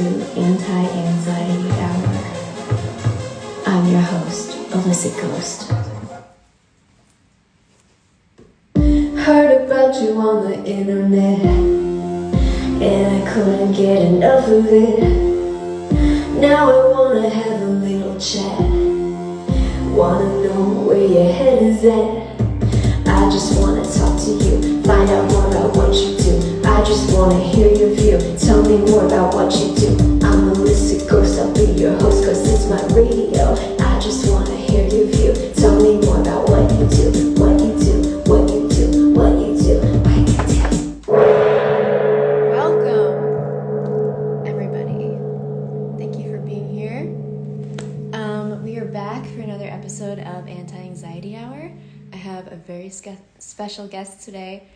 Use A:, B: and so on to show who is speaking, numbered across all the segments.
A: to Anti-Anxiety Hour. I'm your host, Illicit Ghost. Heard about you on the internet, and I couldn't get enough of it. Now I wanna have a little chat, wanna know where your head is at. I just wanna talk to you, find out more about what you do. I just wanna hear your view, tell me more about what you do. I'm a Illicit Ghost, I'll be your host cause it's my radio. I just wanna hear your view, tell me more about what you do, what you do, what you do, what you do, what you do.
B: Welcome, everybody. Thank you for being here. We are back for another episode of Anti-Anxiety Hour. I have a very special guest today.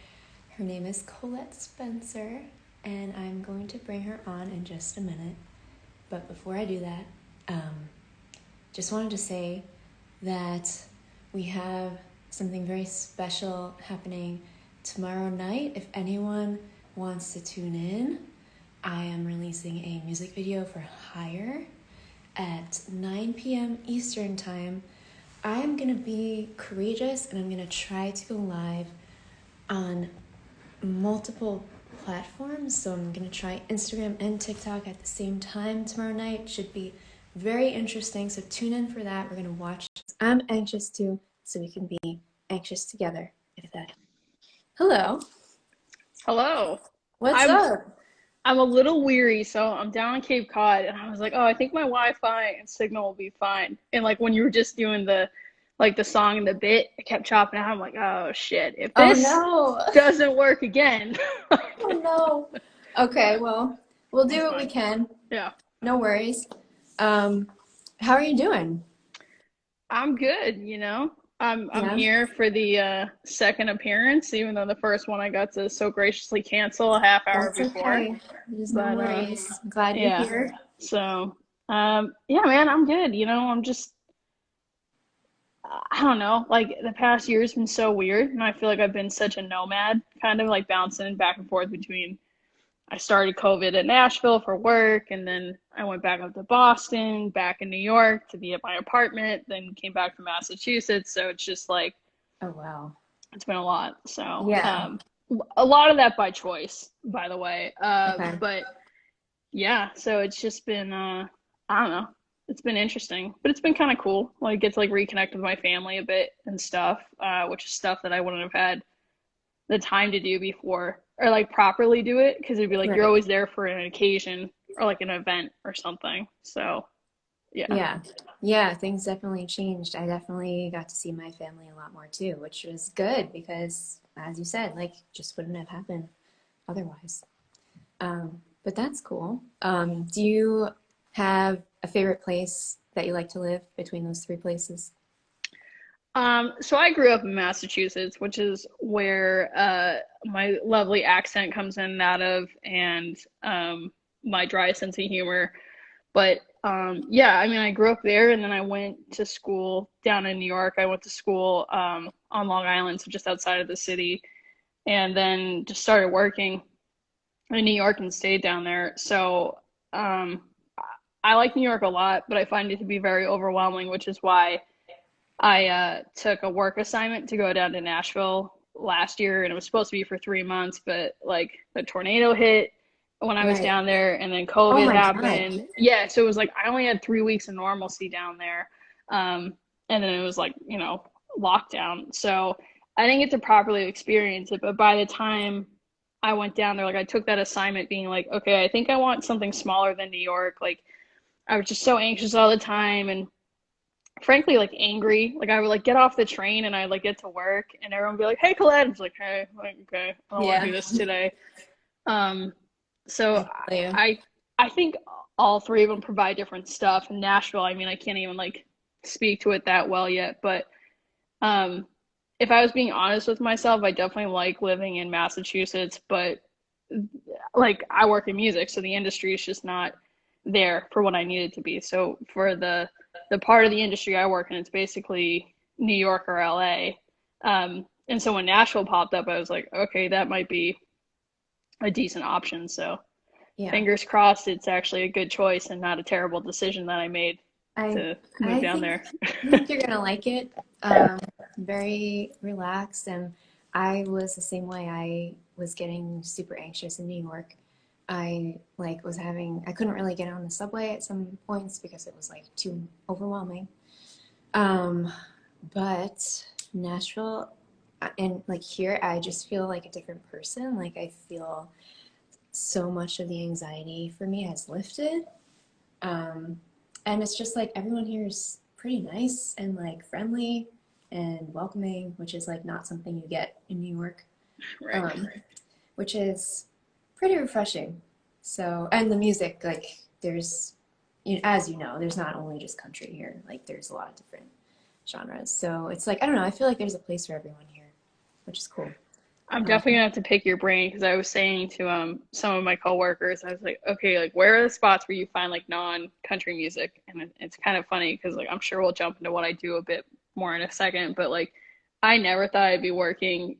B: Her name is Colette Spencer, and I'm going to bring her on in just a minute. But before I do that, just wanted to say that we have something very special happening tomorrow night. If anyone wants to tune in, I am releasing a music video for Higher at 9 p.m. Eastern Time. I'm going to be courageous and I'm going to try to go live on multiple platforms. So I'm going to try Instagram and TikTok at the same time tomorrow night. Should be very interesting. So tune in for that. We're going to watch. I'm anxious too, so we can be anxious together. If that. Hello.
C: Hello.
B: What's up?
C: I'm a little weary, so I'm down in Cape Cod, and I was like, oh, I think my Wi-Fi and signal will be fine. And like when you were just doing the song and the bit, I kept chopping out. I'm like, oh shit, if this doesn't work again.
B: Oh no. Okay, well, we'll do what we can.
C: Yeah.
B: No worries. How are you doing?
C: I'm good, I'm here for the second appearance, even though the first one I got to so graciously cancel a half hour before.
B: Okay. There's no worries. I'm glad you're here.
C: So, yeah, man, I'm good. I'm just, I don't know, like the past year has been so weird, and I feel like I've been such a nomad, kind of like bouncing back and forth between, I started COVID at Nashville for work, and then I went back up to Boston, back in New York to be at my apartment, then came back to Massachusetts. So it's just like,
B: oh wow,
C: it's been a lot. So
B: yeah,
C: a lot of that by choice, by the way.
B: Okay.
C: But yeah, so it's just been I don't know, it's been interesting, but it's been kind of cool. Like get to like reconnect with my family a bit and stuff, which is stuff that I wouldn't have had the time to do before, or like properly do it, because it'd be like you're always there for an occasion or like an event or something. So
B: yeah, things definitely changed. I definitely got to see my family a lot more too, which was good because, as you said, like just wouldn't have happened otherwise. But that's cool. Do you have a favorite place that you like to live between those three places?
C: So I grew up in Massachusetts, which is where my lovely accent comes in and out of, and my dry sense of humor. But yeah, I mean, I grew up there, and then I went to school down in New York. I went to school on Long Island, so just outside of the city, and then just started working in New York and stayed down there. So I like New York a lot, but I find it to be very overwhelming, which is why I took a work assignment to go down to Nashville last year, and it was supposed to be for 3 months, but like the tornado hit when I was down there, and then COVID happened. God. Yeah, so it was like I only had 3 weeks of normalcy down there, and then it was like lockdown. So I didn't get to properly experience it. But by the time I went down there, like I took that assignment being like, okay, I think I want something smaller than New York. Like I was just so anxious all the time, and frankly like angry. Like I would like get off the train and I like get to work and everyone would be like, hey Colette, it's like, hey, like, okay, I don't want to do this today. So I think all three of them provide different stuff. In Nashville, I mean, I can't even like speak to it that well yet, but if I was being honest with myself, I definitely like living in Massachusetts, but like I work in music, so the industry is just not there for what I need it to be. So for the part of the industry I work in, it's basically New York or LA. And so when Nashville popped up, I was like, okay, that might be a decent option. So
B: Yeah.
C: fingers crossed it's actually a good choice and not a terrible decision that I made
B: I
C: to move
B: I
C: down
B: think
C: there.
B: I think you're gonna like it. Very relaxed, and I was the same way. I was getting super anxious in New York. I like was having I couldn't really get on the subway at some points because it was like too overwhelming. Um, but Nashville and like here, I just feel like a different person. Like I feel so much of the anxiety for me has lifted. Um, and it's just like everyone here is pretty nice and like friendly and welcoming, which is like not something you get in New York,
C: Right.
B: um, which is pretty refreshing. So, and the music, like there's, as you know, there's not only just country here, like there's a lot of different genres. So it's like, I don't know, I feel like there's a place for everyone here, which is cool.
C: I'm
B: Um,
C: definitely gonna have to pick your brain because I was saying to some of my coworkers, I was like, okay, like where are the spots where you find like non-country music? And it's kind of funny because like I'm sure we'll jump into what I do a bit more in a second, but like I never thought I'd be working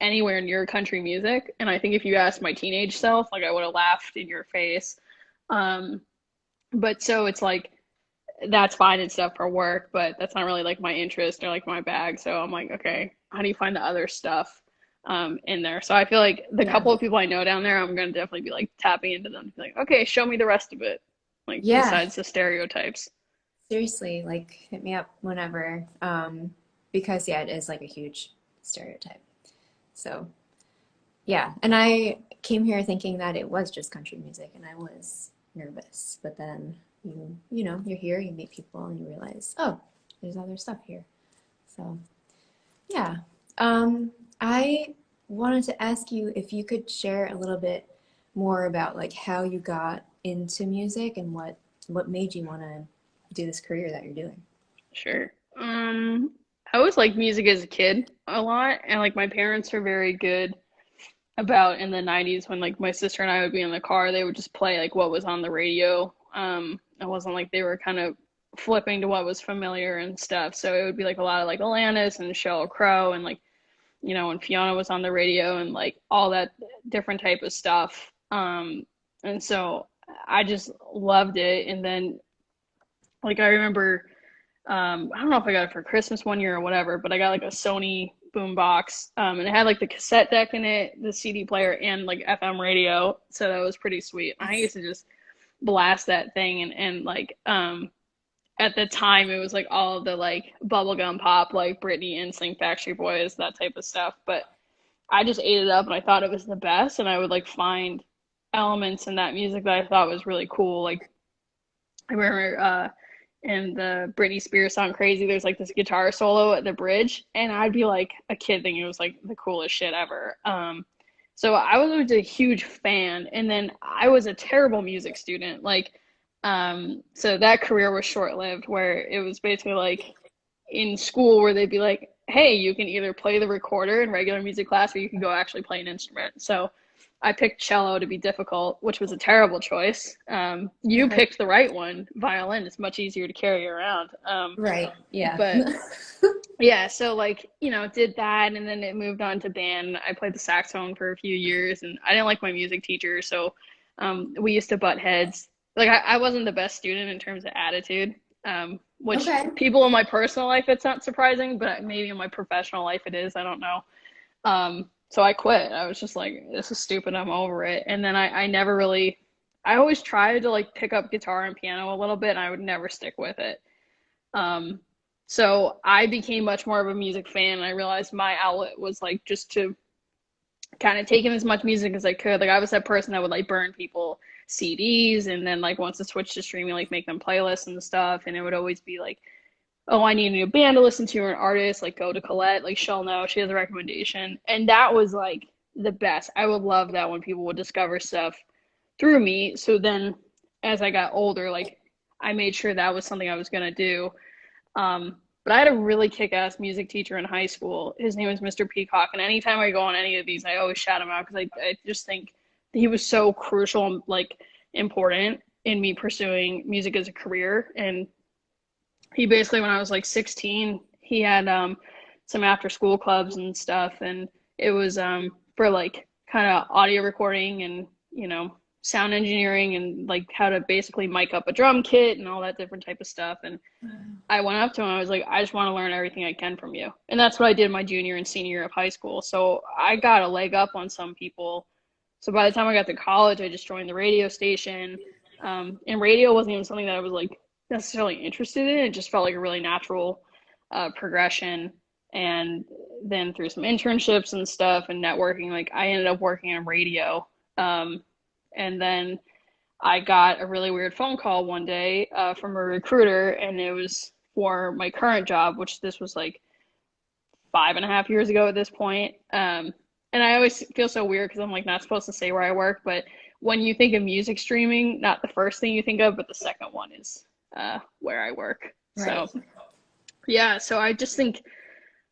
C: anywhere near country music. And I think if you asked my teenage self, like I would have laughed in your face. Um, but so it's like that's fine and stuff for work, but that's not really like my interest or like my bag. So I'm like, okay, how do you find the other stuff in there? So I feel like the
B: yeah.
C: couple of people I know down there, I'm gonna definitely be like tapping into them, like, okay, show me the rest of it, like
B: Yeah,
C: besides the stereotypes.
B: seriously, like hit me up whenever. Because yeah, it is like a huge stereotype. So yeah, and I came here thinking that it was just country music, and I was nervous. But then you're here, you meet people, and you realize, oh, there's other stuff here. So yeah, I wanted to ask you if you could share a little bit more about like how you got into music and what made you want to do this career that you're doing.
C: Sure. I always liked music as a kid a lot, and like my parents are very good about in the 90s when like my sister and I would be in the car, they would just play like what was on the radio. It wasn't like they were kind of flipping to what was familiar and stuff. So it would be like a lot of like Alanis and Sheryl Crow and like, when Fiona was on the radio and like all that different type of stuff. And so I just loved it. And then like I remember I don't know if I got it for Christmas one year or whatever, but I got like a Sony boombox, and it had like the cassette deck in it, the CD player, and like FM radio. So that was pretty sweet. I used to just blast that thing, and like at the time it was like all of the like bubblegum pop, like Britney, NSYNC, Backstreet Boys, that type of stuff. But I just ate it up, and I thought it was the best, and I would like find elements in that music that I thought was really cool. Like I remember in the Britney Spears song Crazy, there's like this guitar solo at the bridge, and I'd be like a kid thinking it was like the coolest shit ever. So I was always a huge fan, and then I was a terrible music student. Like, so that career was short-lived, where it was basically like in school where they'd be like, hey, you can either play the recorder in regular music class or you can go actually play an instrument. So I picked cello to be difficult, which was a terrible choice. You picked the right one. Violin is much easier to carry around.
B: Right. Yeah.
C: But yeah, so like, did that and then it moved on to band. I played the saxophone for a few years and I didn't like my music teacher. So we used to butt heads. Like I wasn't the best student in terms of attitude, which
B: Okay.
C: people in my personal life, it's not surprising, but maybe in my professional life it is. I don't know. So I quit. I was just like, this is stupid. I'm over it. And then I never really, I always tried to like pick up guitar and piano a little bit and I would never stick with it. Um, so I became much more of a music fan. I realized my outlet was like just to kind of take in as much music as I could. Like I was that person that would like burn people CDs and then like once it switched to streaming, like make them playlists and stuff. And it would always be like, oh, I need a new band to listen to or an artist, like go to Colette, like she'll know, she has a recommendation. And that was like the best. I would love that when people would discover stuff through me. So then as I got older, like I made sure that was something I was going to do. But I had a really kick-ass music teacher in high school. His name was Mr. Peacock. And anytime I go on any of these, I always shout him out because I just think he was so crucial and like important in me pursuing music as a career. And he basically, when I was like 16, he had some after school clubs and stuff, and it was for like kind of audio recording and sound engineering and like how to basically mic up a drum kit and all that different type of stuff. And I went up to him, I was like, I just want to learn everything I can from you. And that's what I did my junior and senior year of high school. So I got a leg up on some people. So by the time I got to college, I just joined the radio station. And radio wasn't even something that I was like necessarily interested in. It just felt like a really natural progression. And then through some internships and stuff and networking, like I ended up working in radio. And then I got a really weird phone call one day from a recruiter, and it was for my current job, which this was like 5.5 years ago at this point. And I always feel so weird because I'm like not supposed to say where I work, but when you think of music streaming, not the first thing you think of, but the second one is where I work.
B: Right.
C: So yeah, so I just think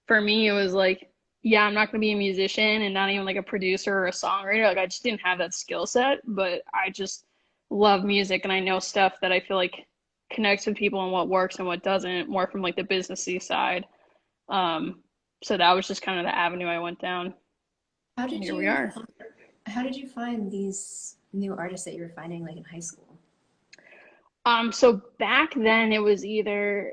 C: for me it was like, yeah, I'm not going to be a musician and not even like a producer or a songwriter. Like I just didn't have that skill set, but I just love music and I know stuff that I feel like connects with people and what works and what doesn't, more from like the businessy side. So that was just kind of the avenue I went down. Here we are.
B: How did you find these new artists that you were finding like in high school?
C: So back then it was either,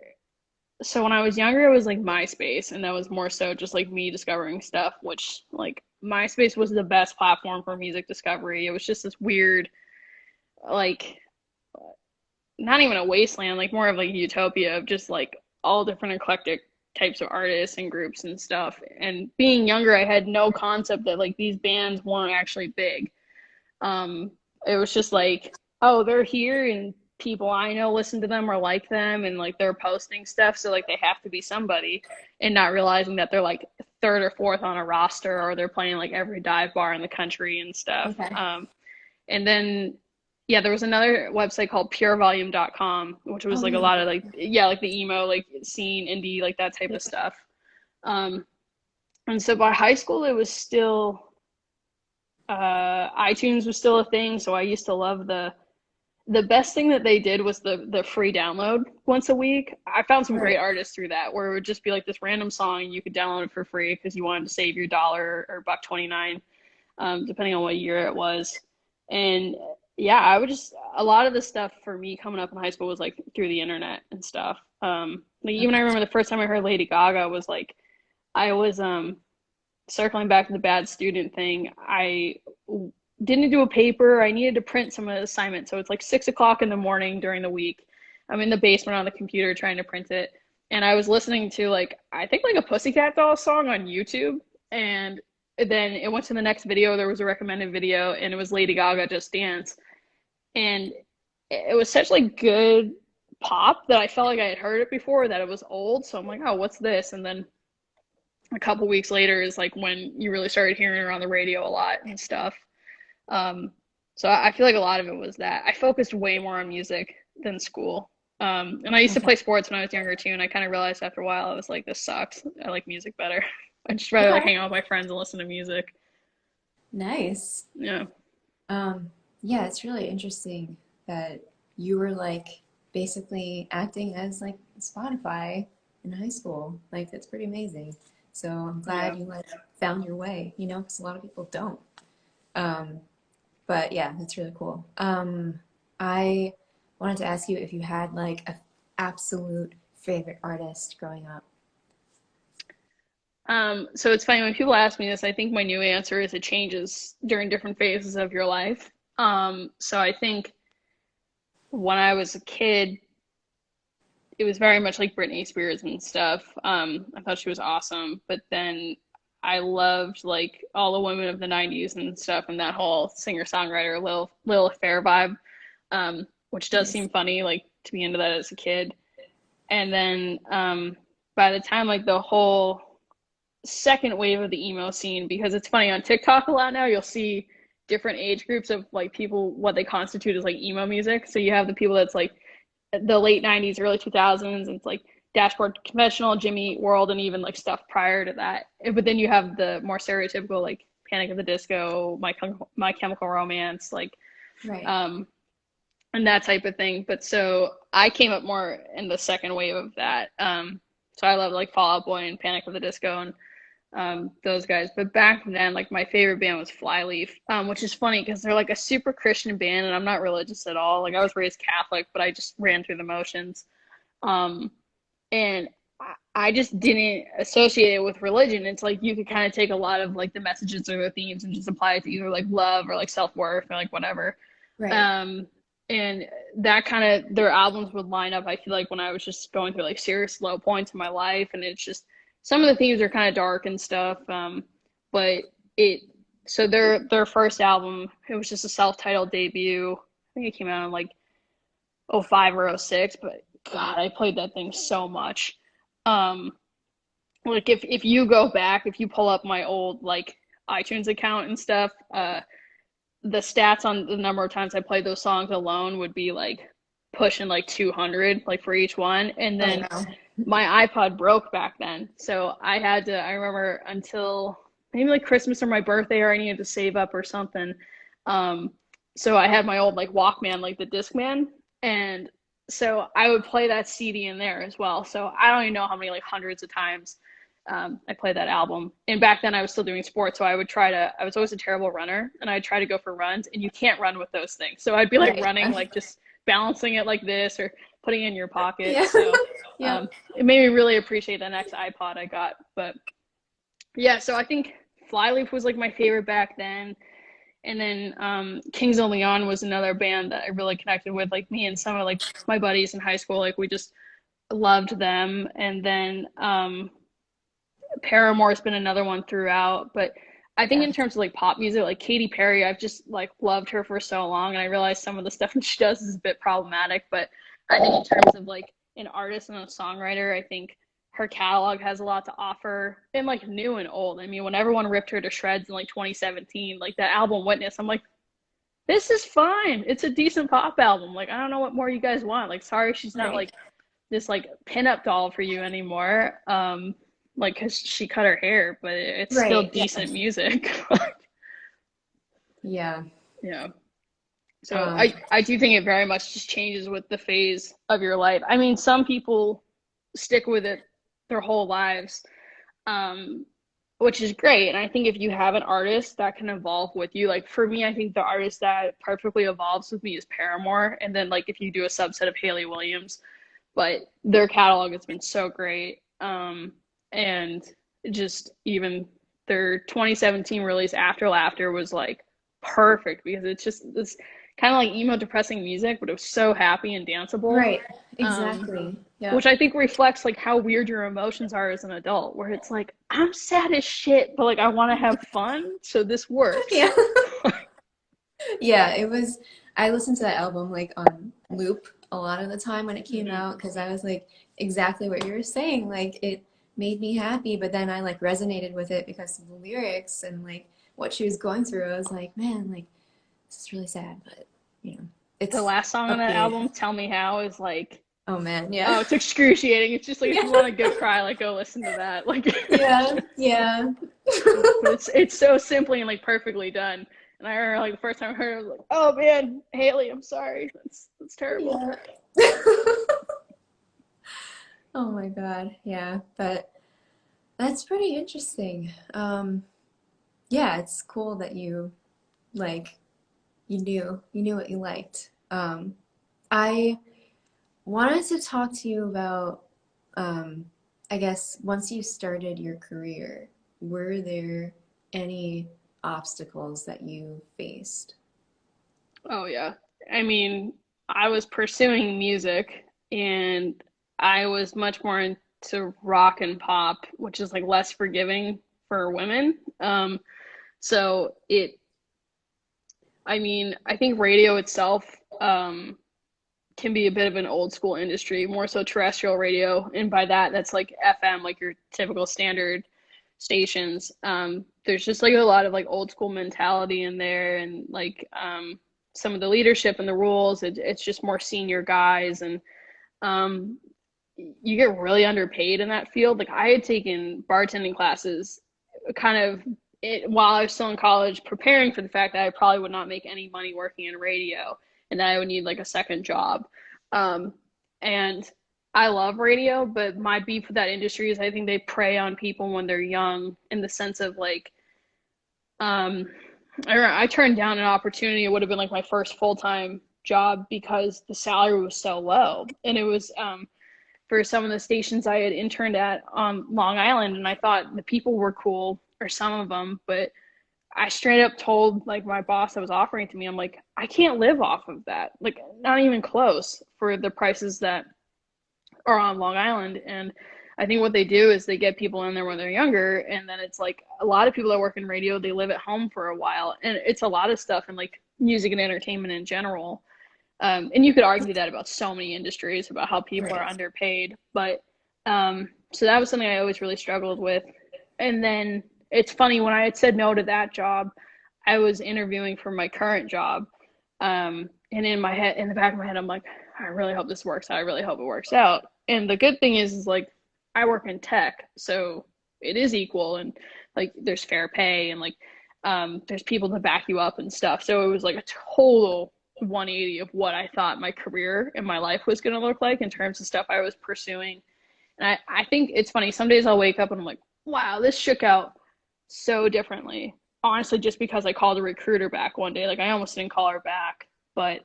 C: so when I was younger, it was like MySpace, and that was more so just like me discovering stuff, which like MySpace was the best platform for music discovery. It was just this weird, like, not even a wasteland, like more of like a utopia of just like all different eclectic types of artists and groups and stuff. And being younger, I had no concept that like these bands weren't actually big. It was just like, oh, they're here and people I know listen to them or like them and like they're posting stuff, so like they have to be somebody, and not realizing that they're like third or fourth on a roster or they're playing like every dive bar in the country and stuff.
B: Okay.
C: And then yeah, there was another website called purevolume.com, which was
B: Oh,
C: like a
B: yeah.
C: lot of like, yeah, like the emo like scene, indie, like that type of stuff. And so by high school it was still iTunes was still a thing, so I used to love the best thing that they did was the free download once a week. I found some great
B: Right.
C: artists through that, where it would just be like this random song and you could download it for free because you wanted to save your dollar or $1.29, depending on what year it was. And yeah, I would just, a lot of the stuff for me coming up in high school was like through the internet and stuff. Like even I
B: Okay.
C: remember the first time I heard Lady Gaga was like, I was circling back to the bad student thing. I didn't do a paper. I needed to print some assignment. So it's like 6 o'clock in the morning during the week. I'm in the basement on the computer trying to print it. And I was listening to like, I think like a Pussycat Dolls song on YouTube. And then it went to the next video. There was a recommended video and it was Lady Gaga Just Dance. And it was such like good pop that I felt like I had heard it before, that it was old. So I'm like, oh, what's this? And then a couple weeks later is like when you really started hearing it on the radio a lot and stuff. So I feel like a lot of it was that I focused way more on music than school. And I used to
B: Okay.
C: play sports when I was younger too, and I kind of realized after a while I was like, this sucks. I like music better. I'd just rather like
B: Okay.
C: hang out with my friends and listen to music.
B: Nice.
C: Yeah.
B: Yeah, it's really interesting that you were like basically acting as like Spotify in high school. Like that's pretty amazing. So I'm
C: Yeah.
B: glad you like found your way, you know, because a lot of people don't. Um, but yeah, that's really cool. I wanted to ask you if you had like a absolute favorite artist growing up.
C: So it's funny when people ask me this, I think my new answer is it changes during different phases of your life. So I think when I was a kid, it was very much like Britney Spears and stuff. I thought she was awesome, but then I loved like all the women of the '90s and stuff, and that whole singer-songwriter Lil Affair vibe, which does
B: Nice.
C: seem funny, like to be into that as a kid. And then by the time like the whole second wave of the emo scene, because it's funny on TikTok a lot now, you'll see different age groups of like people what they constitute as like emo music. So you have the people that's like the late '90s, early 2000s. It's like Dashboard Conventional, Jimmy Eat World, and even like stuff prior to that. But then you have the more stereotypical like Panic at the Disco, My Chemical Romance, like
B: Right.
C: and that type of thing. But so I came up more in the second wave of that. So I love like Fall Out Boy and Panic at the Disco, and those guys. But back then, like my favorite band was Flyleaf, which is funny because they're like a super Christian band, and I'm not religious at all. Like I was raised Catholic, but I just ran through the motions. Um, and I just didn't associate it with religion. It's like you could kind of take a lot of like the messages or the themes and just apply it to either like love or like self-worth or like whatever.
B: Right.
C: And that kind of their albums would line up, I feel like, when I was just going through like serious low points in my life, and it's just some of the themes are kind of dark and stuff. But it so their first album, it was just a self-titled debut. I think it came out in like 05 or 06, but God, I played that thing so much. Like if you go back, if you pull up my old like iTunes account and stuff, the stats on the number of times I played those songs alone would be like pushing like 200 like for each one. And then my iPod broke back then, so I remember until maybe like Christmas or my birthday, or I needed to save up or something. So I had my old like Walkman, like the Discman, and so I would play that CD in there as well. So I don't even know how many like hundreds of times I played that album. And back then I was still doing sports, so I was always a terrible runner, and I'd try to go for runs, and you can't run with those things. So I'd be like running, like just balancing it like this or putting it in your pocket. Yeah. So it made me really appreciate the next iPod I got. But yeah, so I think Flyleaf was like my favorite back then. And then Kings of Leon was another band that I really connected with. Like me and some of like my buddies in high school, like we just loved them. And then Paramore's been another one throughout. But I think in terms of like pop music, like Katy Perry, I've just like loved her for so long, and I realize some of the stuff that she does is a bit problematic. But I think in terms of like an artist and a songwriter, I think her catalog has a lot to offer, and like new and old. I mean, when everyone ripped her to shreds in like 2017, like that album Witness, I'm like, this is fine. It's a decent pop album. Like, I don't know what more you guys want. Like, sorry, she's not like this like pinup doll for you anymore. Like, cause she cut her hair, but it's still decent music.
B: Yeah.
C: So I do think it very much just changes with the phase of your life. I mean, some people stick with it their whole lives, which is great. And I think if you have an artist that can evolve with you, like for me, I think the artist that perfectly evolves with me is Paramore. And then like if you do a subset of Hayley Williams, but their catalog has been so great. And just even their 2017 release After Laughter was like perfect, because it's just this kind of like emo depressing music, but it was so happy and danceable.
B: Right. Exactly.
C: Which I think reflects like how weird your emotions are as an adult, where it's like, I'm sad as shit, but like I want to have fun, so this works.
B: Yeah, it was, I listened to that album like on loop a lot of the time when it came out, because I was like exactly what you were saying, like it made me happy, but then I like resonated with it because of the lyrics and like what she was going through. I was like, man, like this is really sad, but you know, it's
C: the last song on that album, Tell Me How, is like,
B: oh man,
C: oh, it's excruciating. It's just like if you want a good cry, like go listen to that. Like but it's so simply and like perfectly done. And I remember like the first time I heard it, I was like, oh man, Hayley, I'm sorry. That's terrible.
B: Oh my god, yeah, but that's pretty interesting. Yeah, it's cool that you like you knew what you liked. I wanted to talk to you about I guess once you started your career, were there any obstacles that you faced?
C: Oh yeah. I mean, I was pursuing music, and I was much more into rock and pop, which is like less forgiving for women. So I mean, I think radio itself can be a bit of an old school industry, more so terrestrial radio. And by that, that's like FM, like your typical standard stations. There's just like a lot of like old school mentality in there, and like some of the leadership and the rules, it's just more senior guys, and you get really underpaid in that field. Like I had taken bartending classes kind of while I was still in college, preparing for the fact that I probably would not make any money working in radio, and that I would need like a second job. And I love radio, but my beef with that industry is I think they prey on people when they're young in the sense of like, um, I turned down an opportunity. It would have been like my first full-time job because the salary was so low. And it was for some of the stations I had interned at on Long Island. And I thought the people were cool, or some of them, but I straight up told like my boss that was offering it to me, I'm like, I can't live off of that. Like, not even close for the prices that are on Long Island. And I think what they do is they get people in there when they're younger, and then it's like a lot of people that work in radio, they live at home for a while, and it's a lot of stuff in like music and entertainment in general. And you could argue that about so many industries about how people are underpaid, but so that was something I always really struggled with. And then it's funny, when I had said no to that job, I was interviewing for my current job, and in my head, in the back of my head, I'm like, I really hope this works out. I really hope it works out. And the good thing is like I work in tech, so it is equal, and like there's fair pay, and like there's people to back you up and stuff. So it was like a total 180 of what I thought my career and my life was going to look like in terms of stuff I was pursuing. And I think it's funny. Some days I'll wake up and I'm like, wow, this shook out so differently. Honestly, just because I called a recruiter back one day, like I almost didn't call her back. But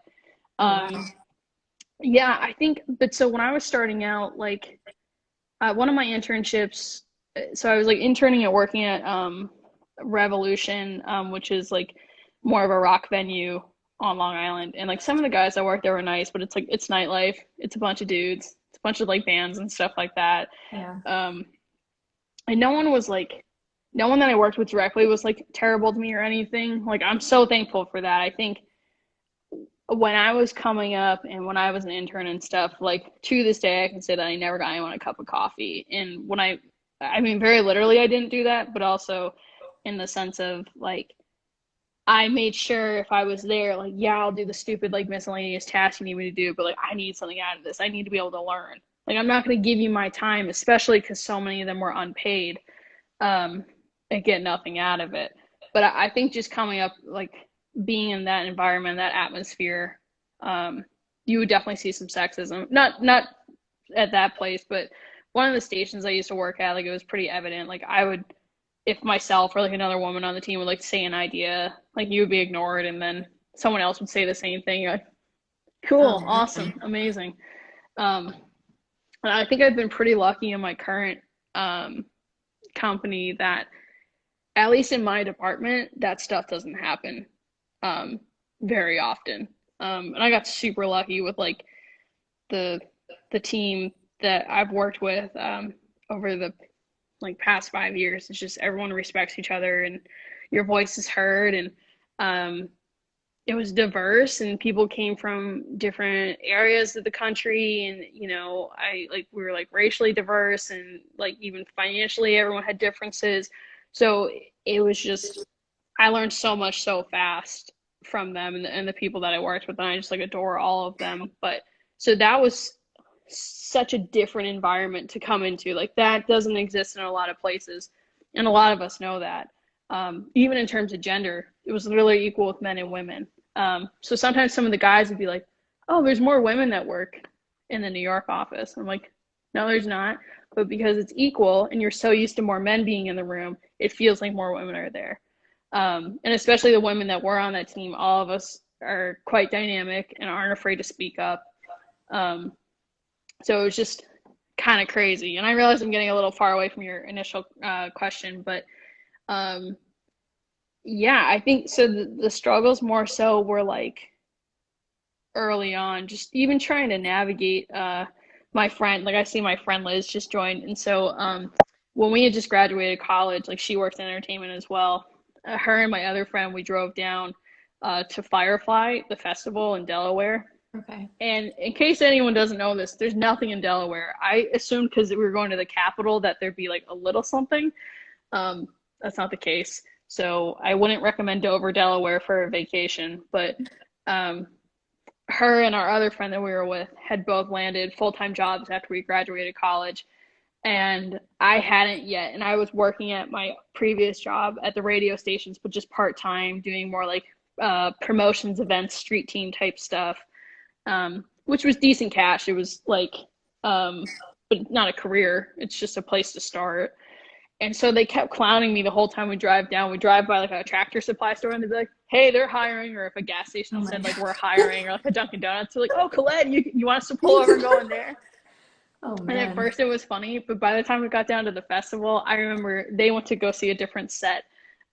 C: yeah, I think, but so when I was starting out, like one of my internships, so I was like interning and working at Revolution, which is like more of a rock venue on Long Island. And like some of the guys that worked there were nice, but it's like, it's nightlife. It's a bunch of dudes. It's a bunch of like bands and stuff like that.
B: Yeah.
C: And no one was like, no one that I worked with directly was like terrible to me or anything. Like, I'm so thankful for that. I think when I was coming up and when I was an intern and stuff, like to this day, I can say that I never got anyone a cup of coffee. And when I mean, very literally, I didn't do that, but also in the sense of like, I made sure if I was there, like, yeah, I'll do the stupid, like, miscellaneous tasks you need me to do, but, like, I need something out of this. I need to be able to learn. Like, I'm not going to give you my time, especially because so many of them were unpaid, and get nothing out of it. But I think just coming up, like, being in that environment, that atmosphere, you would definitely see some sexism. Not at that place, but one of the stations I used to work at, like, it was pretty evident. Like, I would, if myself or like another woman on the team would like say an idea, like you would be ignored, and then someone else would say the same thing. You're like, cool, awesome, amazing. And I think I've been pretty lucky in my current company that, at least in my department, that stuff doesn't happen very often. And I got super lucky with like the team that I've worked with over the like past 5 years. It's just everyone respects each other and your voice is heard. And it was diverse, and people came from different areas of the country. And, you know, we were like racially diverse, and like even financially, everyone had differences. So it was just, I learned so much so fast from them and the people that I worked with. And I just like adore all of them. But so that was such a different environment to come into. Like that doesn't exist in a lot of places, and a lot of us know that. Even in terms of gender, it was literally equal with men and women. So sometimes some of the guys would be like, oh, there's more women that work in the New York office. I'm like, no, there's not. But because it's equal and you're so used to more men being in the room, it feels like more women are there. And especially the women that were on that team, all of us are quite dynamic and aren't afraid to speak up. So it was just kind of crazy. And I realize I'm getting a little far away from your initial question, but yeah, I think so. The struggles more so were like early on, just even trying to navigate my friend. Like I see my friend Liz just joined. And so when we had just graduated college, like she works in entertainment as well. Her and my other friend, we drove down to Firefly, the festival in Delaware.
B: Okay.
C: And in case anyone doesn't know this, there's nothing in Delaware. I assumed because we were going to the capital that there'd be like a little something. That's not the case. So I wouldn't recommend Dover, Delaware for a vacation. But her and our other friend that we were with had both landed full-time jobs after we graduated college. And I hadn't yet. And I was working at my previous job at the radio stations, but just part-time, doing more like promotions, events, street team type stuff. Which was decent cash. It was like but not a career. It's just a place to start. And so they kept clowning me the whole time we drive down. We drive by like a tractor supply store and they'd be like, hey, they're hiring. Or if a gas
B: Oh
C: station
B: my
C: said
B: God.
C: like we're hiring, or like a Dunkin' Donuts, they're like, oh, Colette, you want us to pull over and go in there?
B: Oh
C: And at
B: man.
C: first it was funny, but by the time we got down to the festival, I remember they went to go see a different set.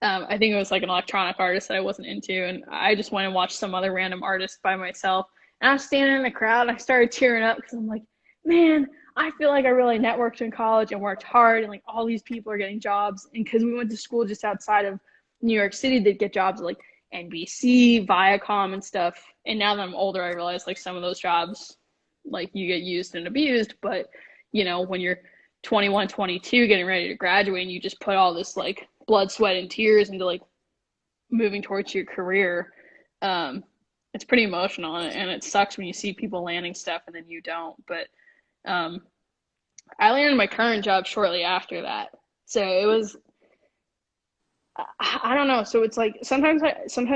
C: I think it was like an electronic artist that I wasn't into, and I just went and watched some other random artist by myself. And I was standing in the crowd, and I started tearing up because I'm like, man, I feel like I really networked in college and worked hard, and like all these people are getting jobs. And because we went to school just outside of New York City, they'd get jobs at like NBC, Viacom, and stuff. And now that I'm older, I realize like some of those jobs, like you get used and abused. But when you're 21, 22, getting ready to graduate, and you just put all this like blood, sweat, and tears into like moving towards your career, it's pretty emotional, and it sucks when you see people landing stuff and then you don't. But um, I landed my current job shortly after that, so it was, I don't know. So it's like sometimes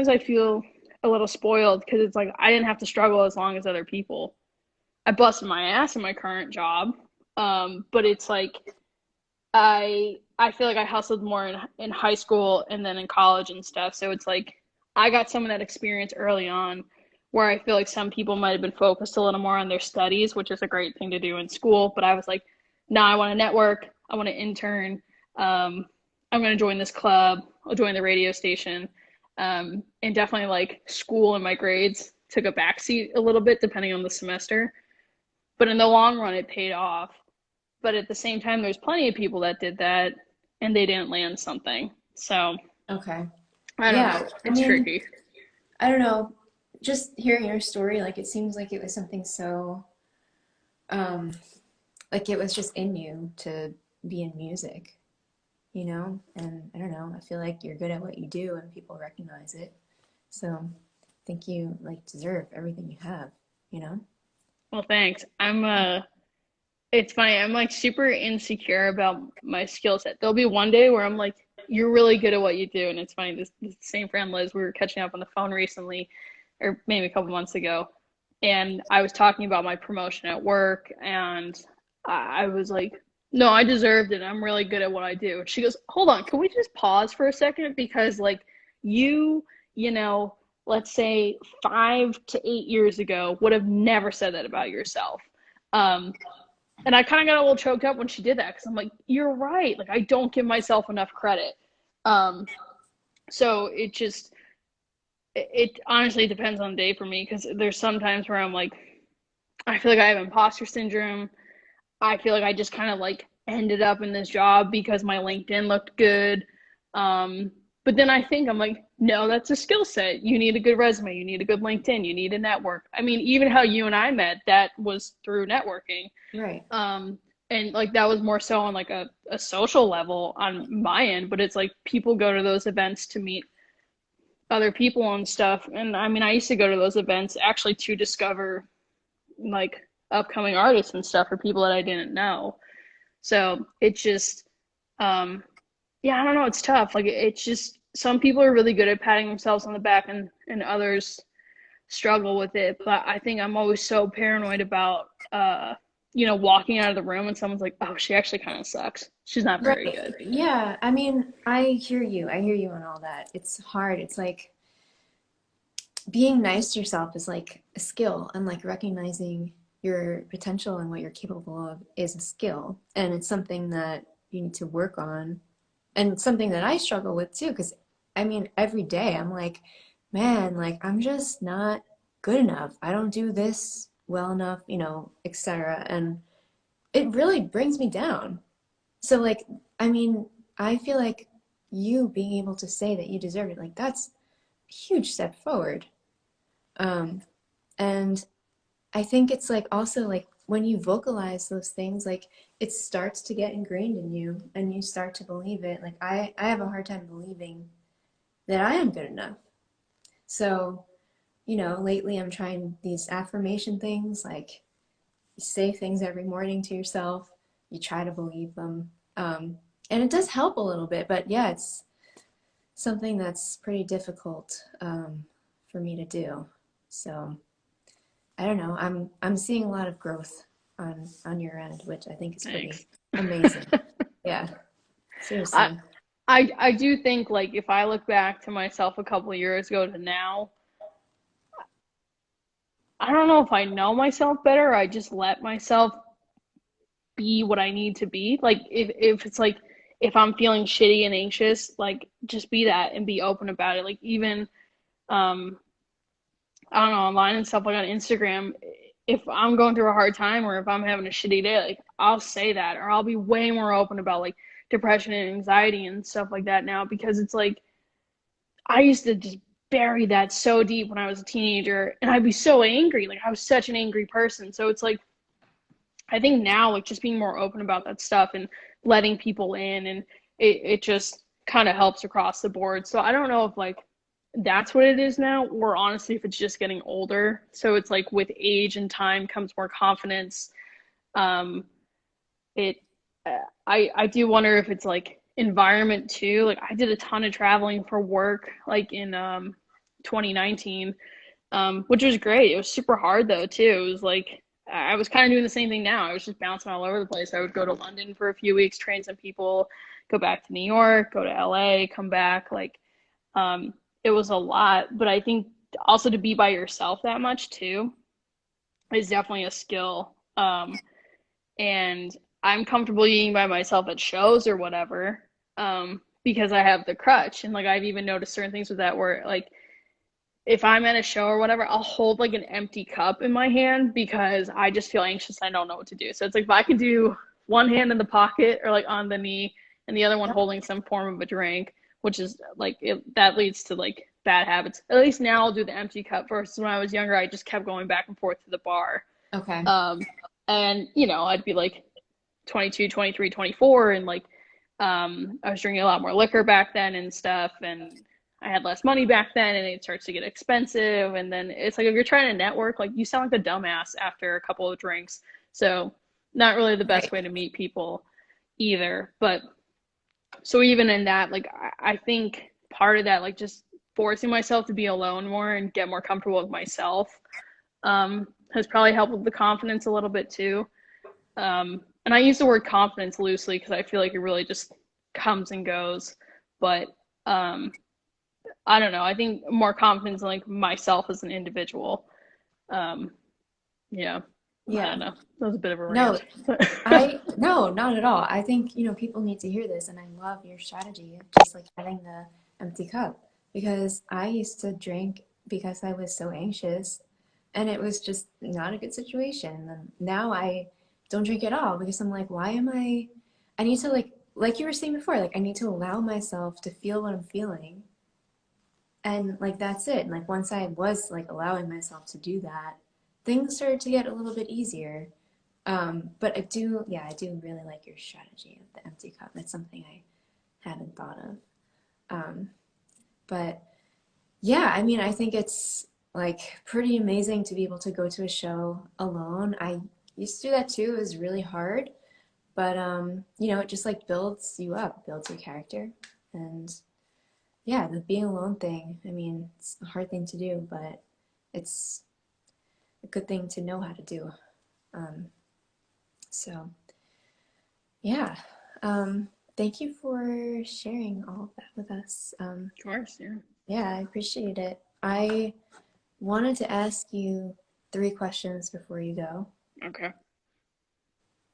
C: I feel a little spoiled because it's like I didn't have to struggle as long as other people. I busted my ass in my current job, but it's like I feel like I hustled more in high school and then in college and stuff. So it's like I got some of that experience early on where I feel like some people might have been focused a little more on their studies, which is a great thing to do in school. But I was like, no, I want to network. I want to intern. I'm going to join this club. I'll join the radio station. And definitely like school and my grades took a backseat a little bit depending on the semester. But in the long run, it paid off. But at the same time, there's plenty of people that did that and they didn't land something. So
B: Okay.
C: I don't
B: Yeah.
C: know.
B: I
C: It's
B: mean,
C: tricky.
B: I don't know. Just hearing your story, like it seems like it was something so, um, like it was just in you to be in music, you know? And I don't know, I feel like you're good at what you do and people recognize it. So I think you like deserve everything you have, you know?
C: Well, thanks. It's funny. I'm like super insecure about my skill set. There'll be one day where I'm like, you're really good at what you do. And it's funny. This same friend, Liz, we were catching up on the phone recently, or maybe a couple months ago. And I was talking about my promotion at work. And I was like, no, I deserved it. I'm really good at what I do. And she goes, hold on. Can we just pause for a second? Because like you, you know, let's say 5 to 8 years ago would have never said that about yourself. Um, and I kind of got a little choked up when she did that because I'm like, you're right. Like, I don't give myself enough credit. Um, so it honestly depends on the day for me because there's some times where I'm like, I feel like I have imposter syndrome. I feel like I just kind of like ended up in this job because my LinkedIn looked good. Um, but then I think I'm like, no, that's a skill set. You need a good resume. You need a good LinkedIn. You need a network. I mean, even how you and I met, that was through networking.
B: Right.
C: Um, and like that was more so on like a social level on my end, but it's like people go to those events to meet other people and stuff. And I mean, I used to go to those events actually to discover like upcoming artists and stuff for people that I didn't know. So it's just, yeah, I don't know. It's tough. Like it's just some people are really good at patting themselves on the back, and others struggle with it. But I think I'm always so paranoid about, walking out of the room and someone's like, oh, she actually kind of sucks. She's not very
B: Right.
C: good.
B: Yeah. I mean, I hear you. I hear you on all that. It's hard. It's like being nice to yourself is like a skill, and like recognizing your potential and what you're capable of is a skill. And it's something that you need to work on, and something that I struggle with too. Because I mean, every day I'm like, man, like I'm just not good enough. I don't do this well enough, etc. And it really brings me down. So like, I mean, I feel like you being able to say that you deserve it, like that's a huge step forward. Um, and I think it's like also like when you vocalize those things, like it starts to get ingrained in you and you start to believe it. Like I have a hard time believing that I am good enough. So, lately I'm trying these affirmation things, like you say things every morning to yourself, you try to believe them. And it does help a little bit, but yeah, it's something that's pretty difficult for me to do. So I don't know. I'm seeing a lot of growth on your end, which I think is pretty
C: Thanks.
B: amazing. Yeah,
C: I,
B: seriously.
C: I do think, like, if I look back to myself a couple of years ago to now, I don't know if I know myself better, or I just let myself be what I need to be. Like, if it's like, if I'm feeling shitty and anxious, like, just be that and be open about it. Like, even um I don't know, online and stuff, like on Instagram, if I'm going through a hard time or if I'm having a shitty day, like, I'll say that, or I'll be way more open about like depression and anxiety and stuff like that now, because it's like I used to just bury that so deep when I was a teenager, and I'd be so angry. Like, I was such an angry person. So it's like, I think now, like, just being more open about that stuff and letting people in, and it just kind of helps across the board. So I don't know if like that's what it is now, or honestly if it's just getting older. So it's like with age and time comes more confidence. Um, it I do wonder if it's like environment too. Like, I did a ton of traveling for work, like in 2019, which was great. It was super hard though too. It was like I was kind of doing the same thing now. I was just bouncing all over the place. I would go to London for a few weeks, train some people, go back to New York, go to LA, come back. Like, um, it was a lot, but I think also to be by yourself that much too is definitely a skill. And I'm comfortable being by myself at shows or whatever, because I have the crutch. And like, I've even noticed certain things with that, where like if I'm at a show or whatever, I'll hold like an empty cup in my hand because I just feel anxious and I don't know what to do. So it's like, if I can do one hand in the pocket or like on the knee and the other one holding some form of a drink, which is like that leads to like bad habits. At least now I'll do the empty cup, versus when I was younger, I just kept going back and forth to the bar.
B: Okay.
C: And I'd be like 22, 23, 24, and like I was drinking a lot more liquor back then and stuff, and I had less money back then, and it starts to get expensive. And then it's like, if you're trying to network, like, you sound like a dumbass after a couple of drinks. So not really the best way to meet people either. But so even in that, like, I think part of that, like, just forcing myself to be alone more and get more comfortable with myself, has probably helped with the confidence a little bit too. And I use the word confidence loosely because I feel like it really just comes and goes. But I don't know. I think more confidence in like myself as an individual. Um, yeah. I don't know. That was a bit of a
B: No,
C: rant.
B: no, not at all. I think, people need to hear this, and I love your strategy of just like having the empty cup, because I used to drink because I was so anxious, and it was just not a good situation. And now I don't drink at all because I'm like, why am I need to like you were saying before, like I need to allow myself to feel what I'm feeling. And like that's it. And like once I was like allowing myself to do that, things started to get a little bit easier. But I do really like your strategy of the empty cup. That's something I hadn't thought of. But yeah, I mean, I think it's like pretty amazing to be able to go to a show alone. I used to do that too. It was really hard, but it just like builds you up, builds your character. And yeah, the being alone thing, I mean, it's a hard thing to do, but it's a good thing to know how to do. Um, so yeah, thank you for sharing all of that with us.
C: Of course, yeah.
B: Yeah, I appreciate it. I wanted to ask you 3 questions before you go.
C: Okay.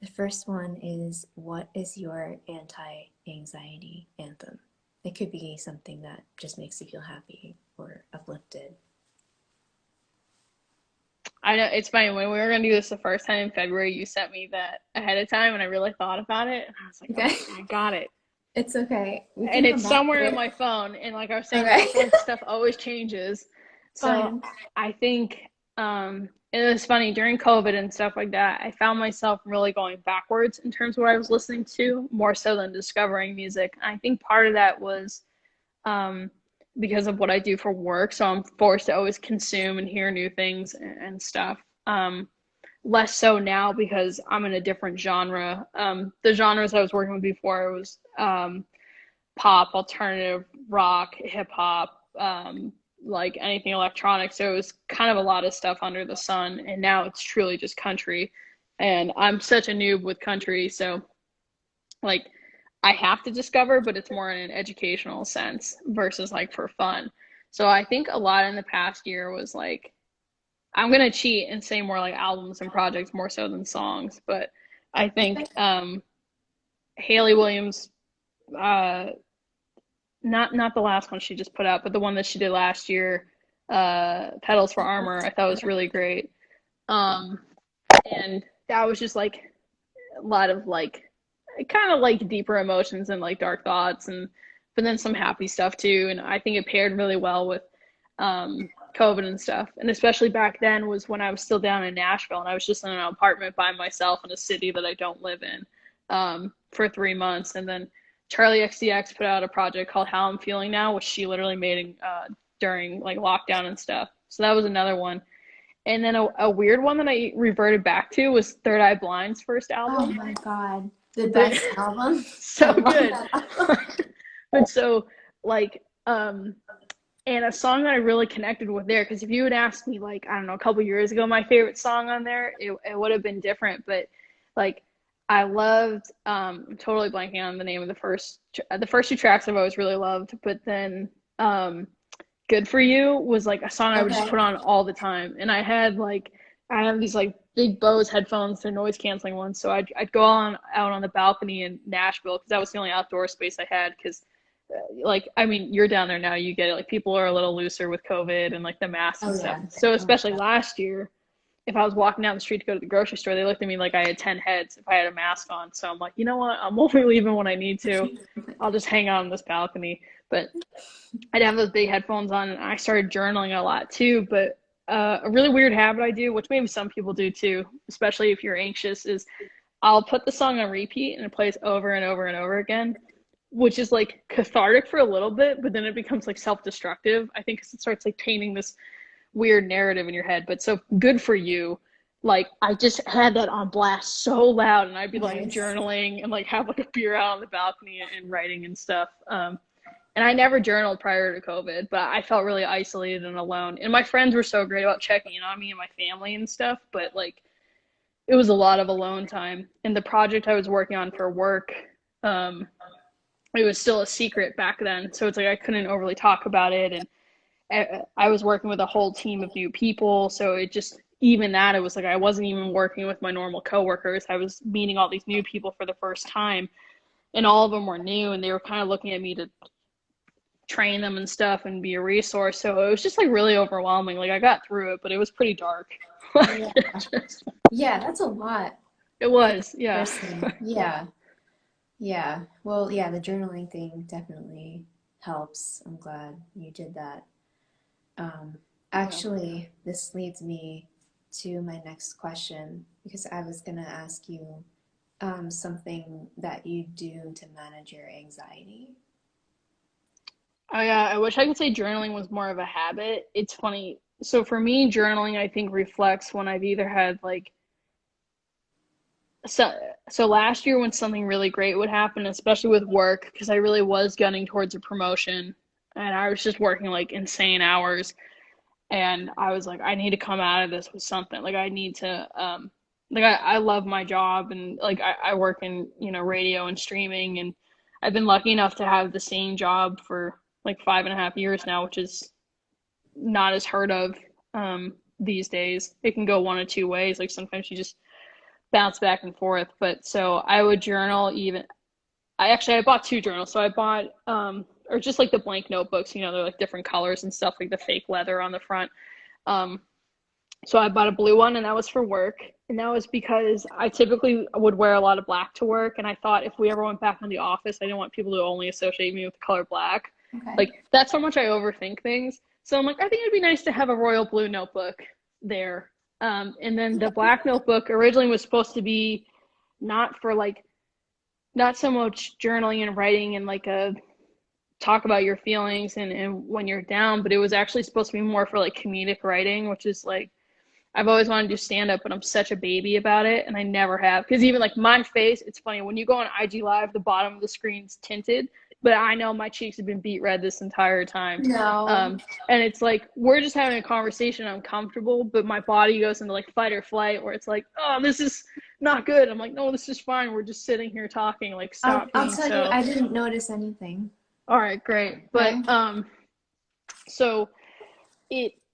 B: The first one is, what is your anti-anxiety anthem? It could be something that just makes you feel happy or uplifted.
C: I know, it's funny, when we were gonna do this the first time in February, you sent me that ahead of time, and I really thought about it, and I was like,
B: Okay.
C: oh, I got it.
B: It's okay. We
C: And
B: can come
C: it's
B: back
C: somewhere
B: to
C: in
B: it.
C: my phone. And like I was saying,
B: Okay.
C: before, stuff always changes. So
B: Fine.
C: I think it was funny during COVID and stuff like that. I found myself really going backwards in terms of what I was listening to, more so than discovering music. And I think part of that was because of what I do for work. So I'm forced to always consume and hear new things and stuff. Less so now because I'm in a different genre. The genres I was working with before was pop, alternative, rock, hip hop, like anything electronic. So it was kind of a lot of stuff under the sun. And now it's truly just country. And I'm such a noob with country, so like I have to discover, but it's more in an educational sense versus like for fun. So I think a lot in the past year was like I'm gonna cheat and say more like albums and projects more so than songs, but I think Haley Williams, uh, not the last one she just put out, but the one that she did last year, Petals for Armor, I thought was really great. Um, and that was just like a lot of like kind of like deeper emotions and like dark thoughts and but then some happy stuff too. And I think it paired really well with COVID and stuff. And especially back then was when I was still down in Nashville and I was just in an apartment by myself in a city that I don't live in for 3 months. And then Charlie XCX put out a project called How I'm Feeling Now, which she literally made during like lockdown and stuff. So that was another one. And then a weird one that I reverted back to was Third Eye Blind's first
B: Oh
C: album.
B: my God. The best album.
C: So good. But so like and a song that I really connected with there, because if you had asked me like, I don't know, a couple years ago, my favorite song on there, it would have been different. But like I loved I'm totally blanking on the name of the first two tracks I've always really loved, but then Good For You was like a song I would just put on all the time. And I have these like big Bose headphones, they're noise canceling ones. So I'd go out on the balcony in Nashville because that was the only outdoor space I had. Because like, I mean, you're down there now, you get it. Like people are a little looser with COVID and like the masks and stuff. Yeah. So especially last year, if I was walking down the street to go to the grocery store, they looked at me like I had 10 heads if I had a mask on. So I'm like, you know what? I'm only leaving when I need to. I'll just hang out on this balcony. But I'd have those big headphones on and I started journaling a lot too. But a really weird habit I do, which maybe some people do too, especially if you're anxious, is I'll put the song on repeat and it plays over and over and over again, which is like cathartic for a little bit, but then it becomes like self-destructive, I think, because it starts like painting this weird narrative in your head. But so Good For You, like I just had that on blast so loud and I'd be like journaling and like have like a beer out on the balcony and writing and stuff. And I never journaled prior to COVID, but I felt really isolated and alone. And my friends were so great about checking in on me and my family and stuff, but like it was a lot of alone time. And the project I was working on for work, it was still a secret back then. So it's like I couldn't overly talk about it. And I was working with a whole team of new people. So it just, even that, it was like I wasn't even working with my normal coworkers. I was meeting all these new people for the first time. And all of them were new and they were kind of looking at me to train them and stuff and be a resource. So it was just like really overwhelming. Like I got through it, but it was pretty dark.
B: Yeah, yeah, that's a lot.
C: It was, yeah.
B: Yeah. Well, yeah, the journaling thing definitely helps. I'm glad you did that. Actually, this leads me to my next question because I was gonna ask you something that you do to manage your anxiety.
C: I wish I could say journaling was more of a habit. It's funny. So for me, journaling, I think, reflects when I've either had like, so last year when something really great would happen, especially with work, because I really was gunning towards a promotion and I was just working like insane hours. And I was like, I need to come out of this with something. Like I need to, like I love my job and like I work in, radio and streaming, and I've been lucky enough to have the same job for like 5.5 years now, which is not as heard of these days. It can go one of two ways. Like sometimes you just bounce back and forth. But so I would journal I bought two journals. So I bought or just like the blank notebooks, they're like different colors and stuff, like the fake leather on the front. So I bought a blue one and that was for work. And that was because I typically would wear a lot of black to work. And I thought if we ever went back in the office, I didn't want people to only associate me with the color black. Okay. Like that's how much I overthink things. So I'm like, I think it'd be nice to have a royal blue notebook there. And then the black notebook originally was supposed to be not so much journaling and writing and like a talk about your feelings and when you're down, but it was actually supposed to be more for like comedic writing, which is like, I've always wanted to do stand-up, but I'm such a baby about it, and I never have. Because even like my face, it's funny, when you go on IG Live, the bottom of the screen's tinted. but I know my cheeks have been beat red this entire time.
B: No.
C: And it's like, we're just having a conversation, I'm comfortable, but my body goes into like fight or flight, where it's like, oh, this is not good. I'm like, no, this is fine. We're just sitting here talking. Like, stop
B: I'll
C: being
B: tell you, I didn't notice anything.
C: All right, great. But
B: Okay.
C: so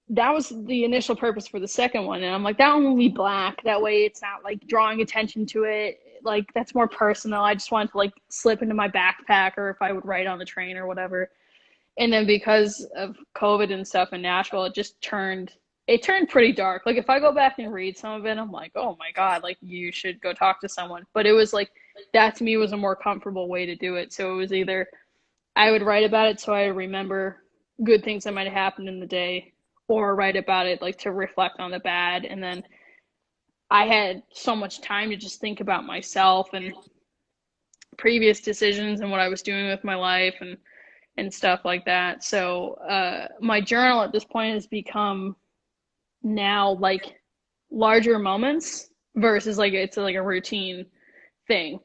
C: that was the initial purpose for the second one, and I'm like, that one will be black. That way, it's not like drawing attention to it. Like, that's more personal. I just wanted to like slip into my backpack, or if I would write on the train or whatever. And then because of COVID and stuff in Nashville, it turned pretty dark. Like, if I go back and read some of it, I'm like, oh my God, like, you should go talk to someone. But it was like, that to me was a more comfortable way to do it. So it was either I would write about it so I remember good things that might have happened in the day, or write about it like to reflect on the bad. And then I had so much time to just think about myself and previous decisions and what I was doing with my life and stuff like that. So my journal at this point has become now like larger moments versus like it's like a routine thing.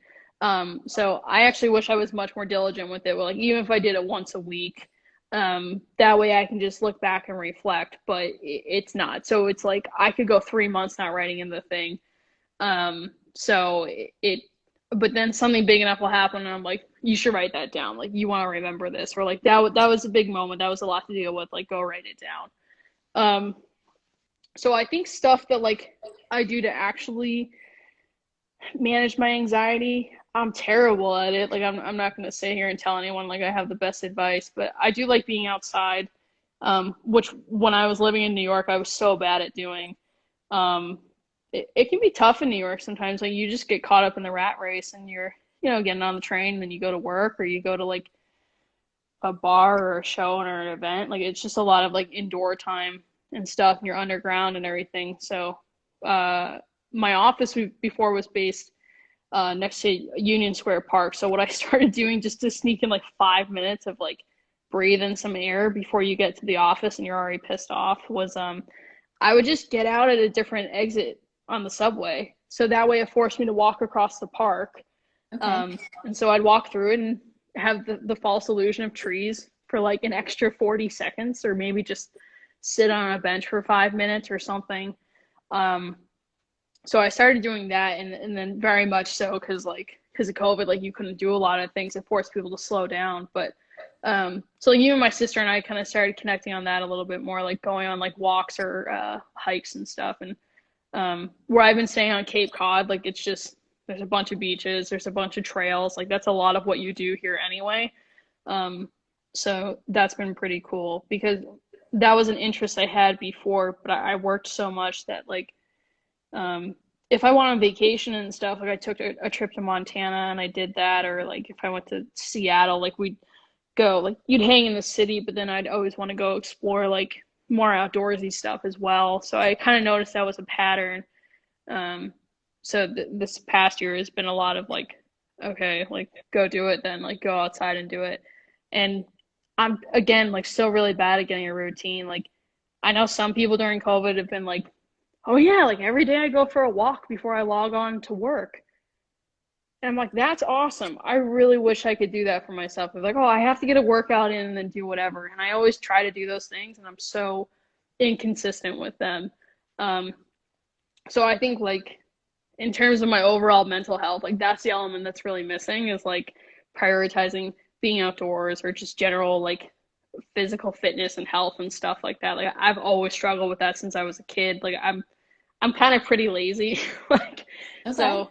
C: So I actually wish I was much more diligent with it. Well, like, even if I did it once a week, that way I can just look back and reflect, but it's not. So it's like I could go 3 months not writing in the thing. So but then something big enough will happen, and I'm like, you should write that down. Like, you want to remember this, or like that was a big moment. That was a lot to deal with. Like, go write it down. So I think stuff that like I do to actually manage my anxiety, I'm terrible at it. Like, I'm not going to sit here and tell anyone like I have the best advice, but I do like being outside, which when I was living in New York, I was so bad at doing. It can be tough in New York sometimes. Like, you just get caught up in the rat race, and you're, getting on the train, and then you go to work, or you go to like a bar or a show or an event. Like, it's just a lot of like indoor time and stuff, and you're underground and everything. So, my office before was based next to Union Square Park. So what I started doing just to sneak in like 5 minutes of like breathe in some air before you get to the office and you're already pissed off was I would just get out at a different exit on the subway. So that way it forced me to walk across the park.
B: Okay.
C: And so I'd walk through it and have the false illusion of trees for like an extra 40 seconds, or maybe just sit on a bench for 5 minutes or something. So I started doing that, and then very much so because of COVID, like, you couldn't do a lot of things. It forced people to slow down. But so you and my sister and I kind of started connecting on that a little bit more, like going on like walks or hikes and stuff. And where I've been staying on Cape Cod, like, it's just, there's a bunch of beaches, there's a bunch of trails. Like, that's a lot of what you do here anyway. So that's been pretty cool, because that was an interest I had before, but I worked so much that like if I went on vacation and stuff, like I took a trip to Montana and I did that, or like if I went to Seattle, like we'd go, like, you'd hang in the city, but then I'd always want to go explore like more outdoorsy stuff as well. So I kind of noticed that was a pattern. So this past year has been a lot of like, okay, like, go do it then, like, go outside and do it. And I'm, again, like, still really bad at getting a routine. Like, I know some people during COVID have been like, oh yeah, like every day I go for a walk before I log on to work. And I'm like, that's awesome. I really wish I could do that for myself. It's like, oh, I have to get a workout in and then do whatever. And I always try to do those things, and I'm so inconsistent with them. So I think, like, in terms of my overall mental health, like, that's the element that's really missing, is like prioritizing being outdoors, or just general like physical fitness and health and stuff like that. Like, I've always struggled with that since I was a kid. Like, I'm kind of pretty lazy. Like,
B: Okay.
C: so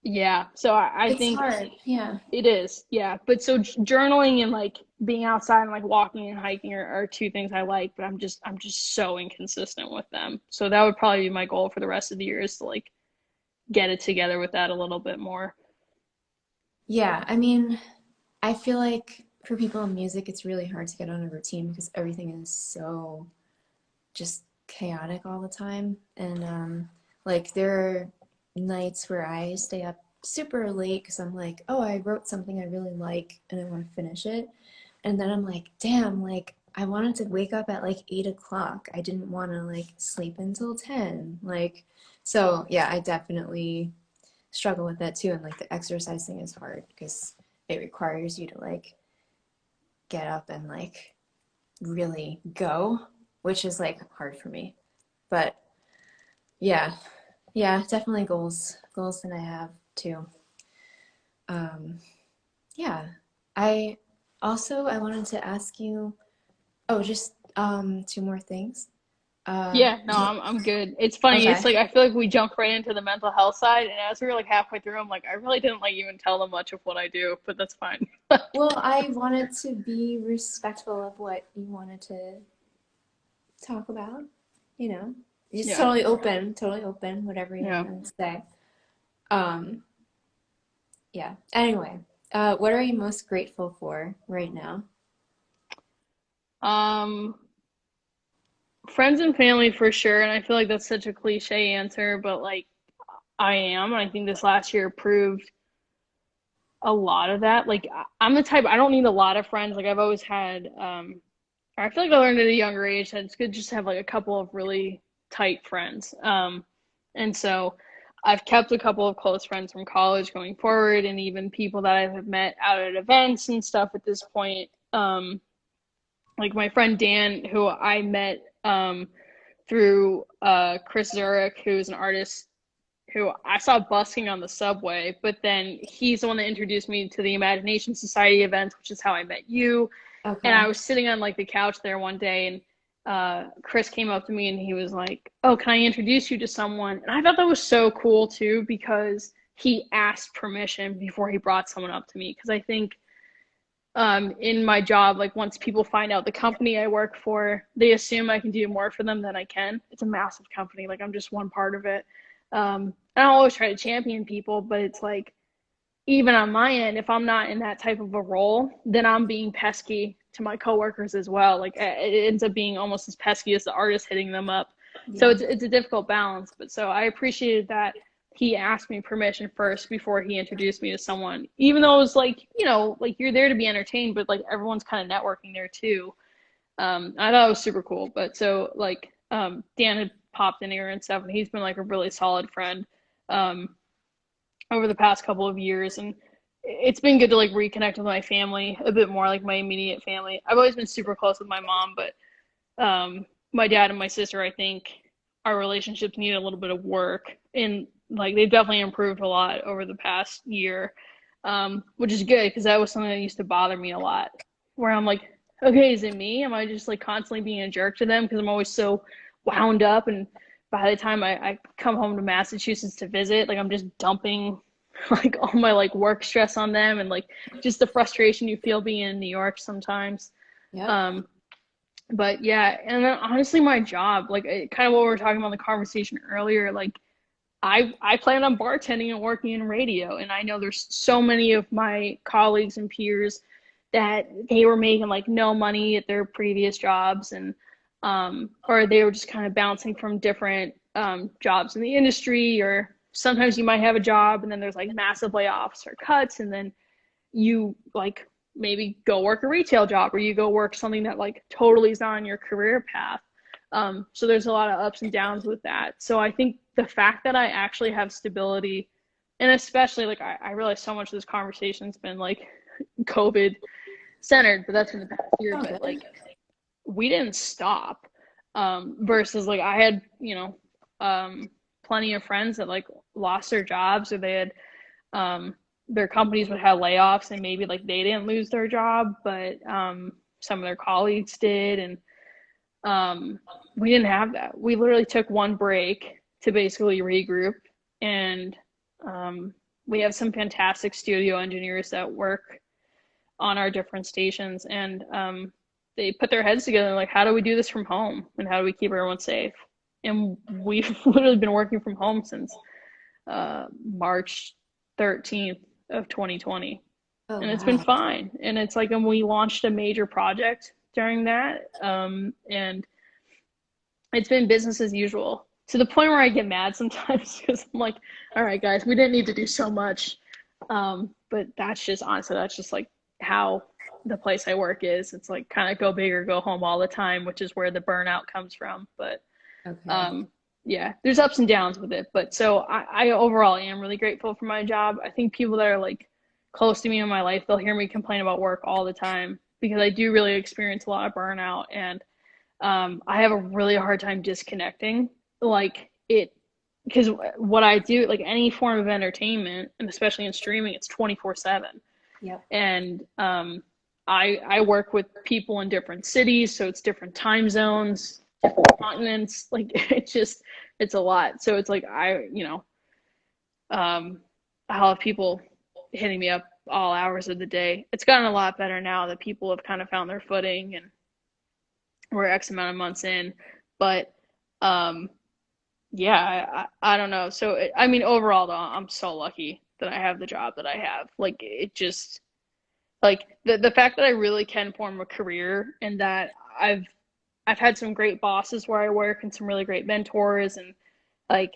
C: yeah. So I
B: It's
C: think
B: hard. Yeah.
C: it is. Yeah. But so journaling and like being outside and like walking and hiking are two things I like, but I'm just so inconsistent with them. So that would probably be my goal for the rest of the year, is to like get it together with that a little bit more.
B: Yeah. I mean, I feel like for people in music, it's really hard to get on a routine because everything is so just chaotic all the time. And like, there are nights where I stay up super late because I'm like, oh, I wrote something I really like and I want to finish it. And then I'm like, damn, like, I wanted to wake up at like 8 o'clock. I didn't want to like sleep until 10. Like, so yeah, I definitely struggle with that too. And like, the exercise thing is hard because it requires you to like get up and like really go, which is like hard for me. But yeah, definitely goals that I have too. Yeah, I I wanted to ask you, oh, just two more things.
C: Yeah, no,
B: Do you,
C: I'm good. It's funny.
B: okay.
C: It's like I feel like we jumped right into the mental health side, and as we were like halfway through, I'm like, I really didn't like even tell them much of what I do, but that's fine.
B: Well, I wanted to be respectful of what you wanted to talk about, you know. Just
C: Yeah,
B: totally open, whatever you
C: yeah.
B: want to say. Um, yeah. Anyway, what are you most grateful for right now?
C: Um, Friends and family for sure, and I feel like that's such a cliche answer, but like I am, and I think this last year proved a lot of that. Like I'm the type I don't need a lot of friends. Like I've always had I feel like I learned at a younger age that it's good just to have like a couple of really tight friends. And so I've kept a couple of close friends from college going forward, and even people that I have met out at events and stuff at this point. Like my friend Dan, who I met through Chris Zurich, who's an artist who I saw busking on the subway, but then he's the one that introduced me to the Imagination Society events, which is how I met you. And I
B: Okay.
C: was sitting on like the couch there one day, and Chris came up to me and he was like, "Oh, can I introduce you to someone?" And I thought that was so cool too because he asked permission before he brought someone up to me. Because I think in my job, like once people find out the company I work for, they assume I can do more for them than I can. It's a massive company, like I'm just one part of it. And I always try to champion people, but it's like even on my end, if I'm not in that type of a role, then I'm being pesky to my coworkers as well. Like it ends up being almost as pesky as the artist hitting them up. So
B: Yeah.
C: it's a difficult balance. But so I appreciated that he asked me permission first before he introduced me to someone, even though it was like, you know, like you're there to be entertained, but like everyone's kind of networking there too. I thought it was super cool. But so like Dan had popped in here and stuff, and he's been like a really solid friend. Um, over the past couple of years, and it's been good to like reconnect with my family a bit more, like my immediate family. I've always been super close with my mom, but my dad and my sister, I think our relationships need a little bit of work, and like they've definitely improved a lot over the past year, which is good because that was something that used to bother me a lot, where I'm like, okay, is it me? Am I just like constantly being a jerk to them because I'm always so wound up, and by the time I come home to Massachusetts to visit, like I'm just dumping like all my like work stress on them, and like just the frustration you feel being in New York sometimes.
B: Yep.
C: Um, but yeah, and then honestly, my job, like kind of what we were talking about in the conversation earlier, like I plan on bartending and working in radio, and I know there's so many of my colleagues and peers that they were making like no money at their previous jobs, and or they were just kind of bouncing from different jobs in the industry, or sometimes you might have a job and then there's like massive layoffs or cuts, and then you like maybe go work a retail job, or you go work something that like totally is not on your career path. So there's a lot of ups and downs with that. So I think the fact that I actually have stability, and especially like I realize so much of this conversation's been like COVID centered, but that's in the past year.
B: Oh,
C: But
B: good.
C: like we didn't stop. Versus like I had, you know, plenty of friends that like lost their jobs, or they had their companies would have layoffs, and maybe like they didn't lose their job, but some of their colleagues did, and we didn't have that. We literally took one break to basically regroup, and we have some fantastic studio engineers that work on our different stations, and they put their heads together and like, how do we do this from home, and how do we keep everyone safe? And we've literally been working from home since March 13th of 2020,
B: Oh,
C: and it's been
B: wow.
C: fine. And it's like, and we launched a major project during that, and it's been business as usual, to the point where I get mad sometimes because I'm like, all right, guys, we didn't need to do so much. But that's just honestly, that's just like how the place I work is. It's like kind of go big or go home all the time, which is where the burnout comes from. But
B: Okay.
C: um, yeah, there's ups and downs with it. But so I overall am really grateful for my job. I think people that are like close to me in my life, they'll hear me complain about work all the time because I do really experience a lot of burnout, and I have a really hard time disconnecting. Like it, because what I do, like any form of entertainment, and especially in streaming, it's 24/7.
B: Yep.
C: And I work with people in different cities, so it's different time zones, different continents. Like it's a lot. So it's like I'll have people hitting me up all hours of the day. It's gotten a lot better now that people have kind of found their footing and we're X amount of months in. But yeah, I don't know. So I mean, overall though, I'm so lucky that I have the job that I have. Like it just like the fact that I really can form a career, and that I've had some great bosses where I work and some really great mentors, and like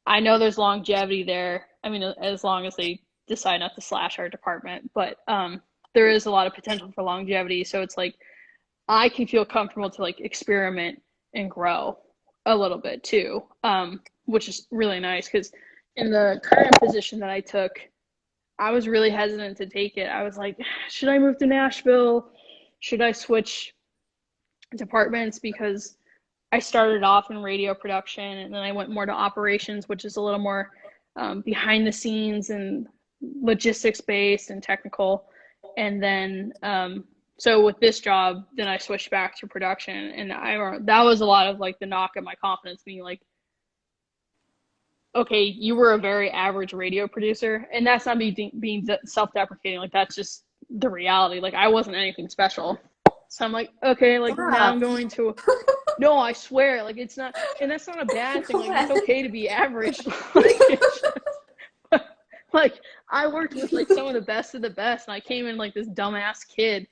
C: I know there's longevity there. I mean, as long as they decide not to slash our department, but there is a lot of potential for longevity. So it's like I can feel comfortable to like experiment and grow a little bit too, which is really nice because in the current position that I took, I was really hesitant to take it. I was like, should I move to Nashville? Should I switch departments? Because I started off in radio production and then I went more to operations, which is a little more behind the scenes and logistics based and technical. And then, so with this job, then I switched back to production, and that was a lot of like the knock at my confidence, being like, okay, you were a very average radio producer, and that's not me being self-deprecating. Like that's just the reality. Like I wasn't anything special. So I'm like, okay, like now I'm going to. No, I swear, like it's not, and that's not a bad thing. Like it's okay to be average. Like I worked with like some of the best of the best, and I came in like this dumbass kid.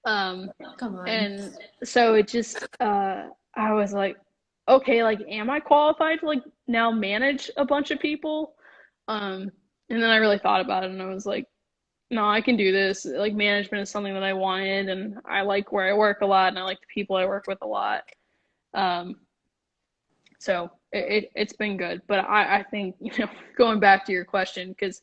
B: Come on.
C: And so it just, I was like, okay, like, am I qualified to like now manage a bunch of people? And then I really thought about it, and I was like, no, I can do this. Like management is something that I wanted, and I like where I work a lot, and I like the people I work with a lot. So it's been good. But I think, going back to your question, because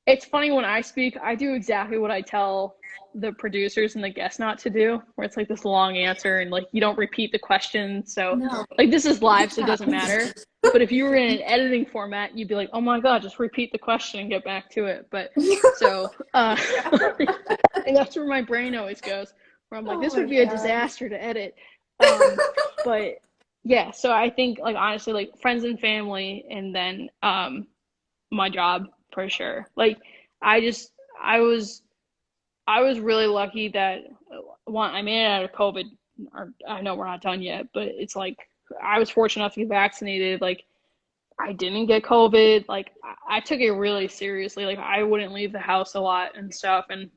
C: it's funny when I speak, I do exactly what I tell the producers and the guests not to do, where it's like this long answer and like you don't repeat the question. So
B: No.
C: like this is live, so it doesn't matter. But if you were in an editing format, you'd be like, oh my God, just repeat the question and get back to it. But so, and that's where my brain always goes, where I'm like, this would be a disaster to edit. But yeah, so I think like honestly, like friends and family, and then my job for sure. Like I was really lucky that one, I made it out of COVID. Or I know we're not done yet, but it's like I was fortunate enough to get vaccinated. Like I didn't get COVID. Like I took it really seriously. Like I wouldn't leave the house a lot and stuff, and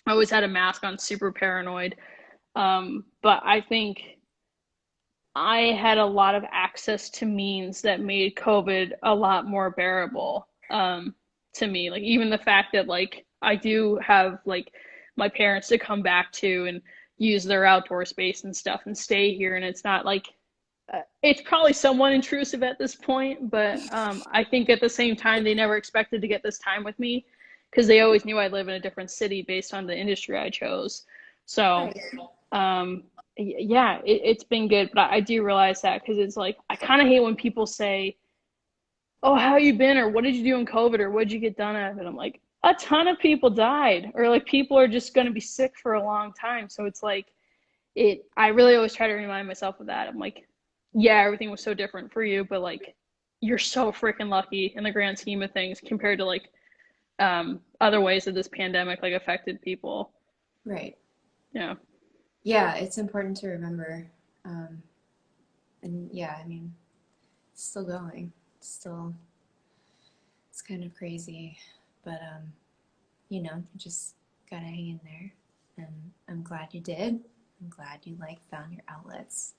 C: I always had a mask on, super paranoid. But I think I had a lot of access to means that made COVID a lot more bearable to me. Like even the fact that like I do have like my parents to come back to and use their outdoor space and stuff and stay here, and it's not like it's probably somewhat intrusive at this point, but I think at the same time they never expected to get this time with me because they always knew I live in a different city based on the industry I chose. So yeah, it's been good, but I do realize that because it's like I kind of hate when people say, oh, how you been, or what did you do in COVID, or what did you get done out of it? I'm like, a ton of people died, or like people are just going to be sick for a long time. So it's like I really always try to remind myself of that. I'm like, yeah, everything was so different for you, but like you're so freaking lucky in the grand scheme of things compared to like other ways that this pandemic like affected people.
B: Right.
C: Yeah.
B: Yeah, it's important to remember. And yeah, I mean, it's still going. It's kind of crazy, but you just gotta hang in there. And I'm glad you did. I'm glad you like found your outlets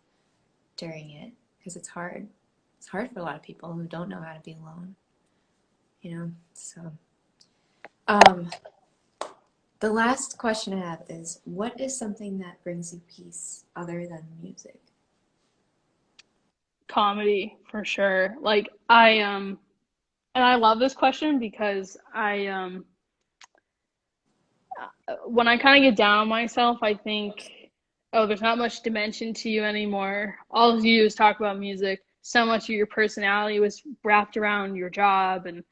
B: during it, because it's hard. It's hard for a lot of people who don't know how to be alone. So the last question I have is, what is something that brings you peace other than music?
C: Comedy, for sure. Like and I love this question because when I kind of get down on myself, I think, oh, there's not much dimension to you anymore. All you do is talk about music. So much of your personality was wrapped around your job, and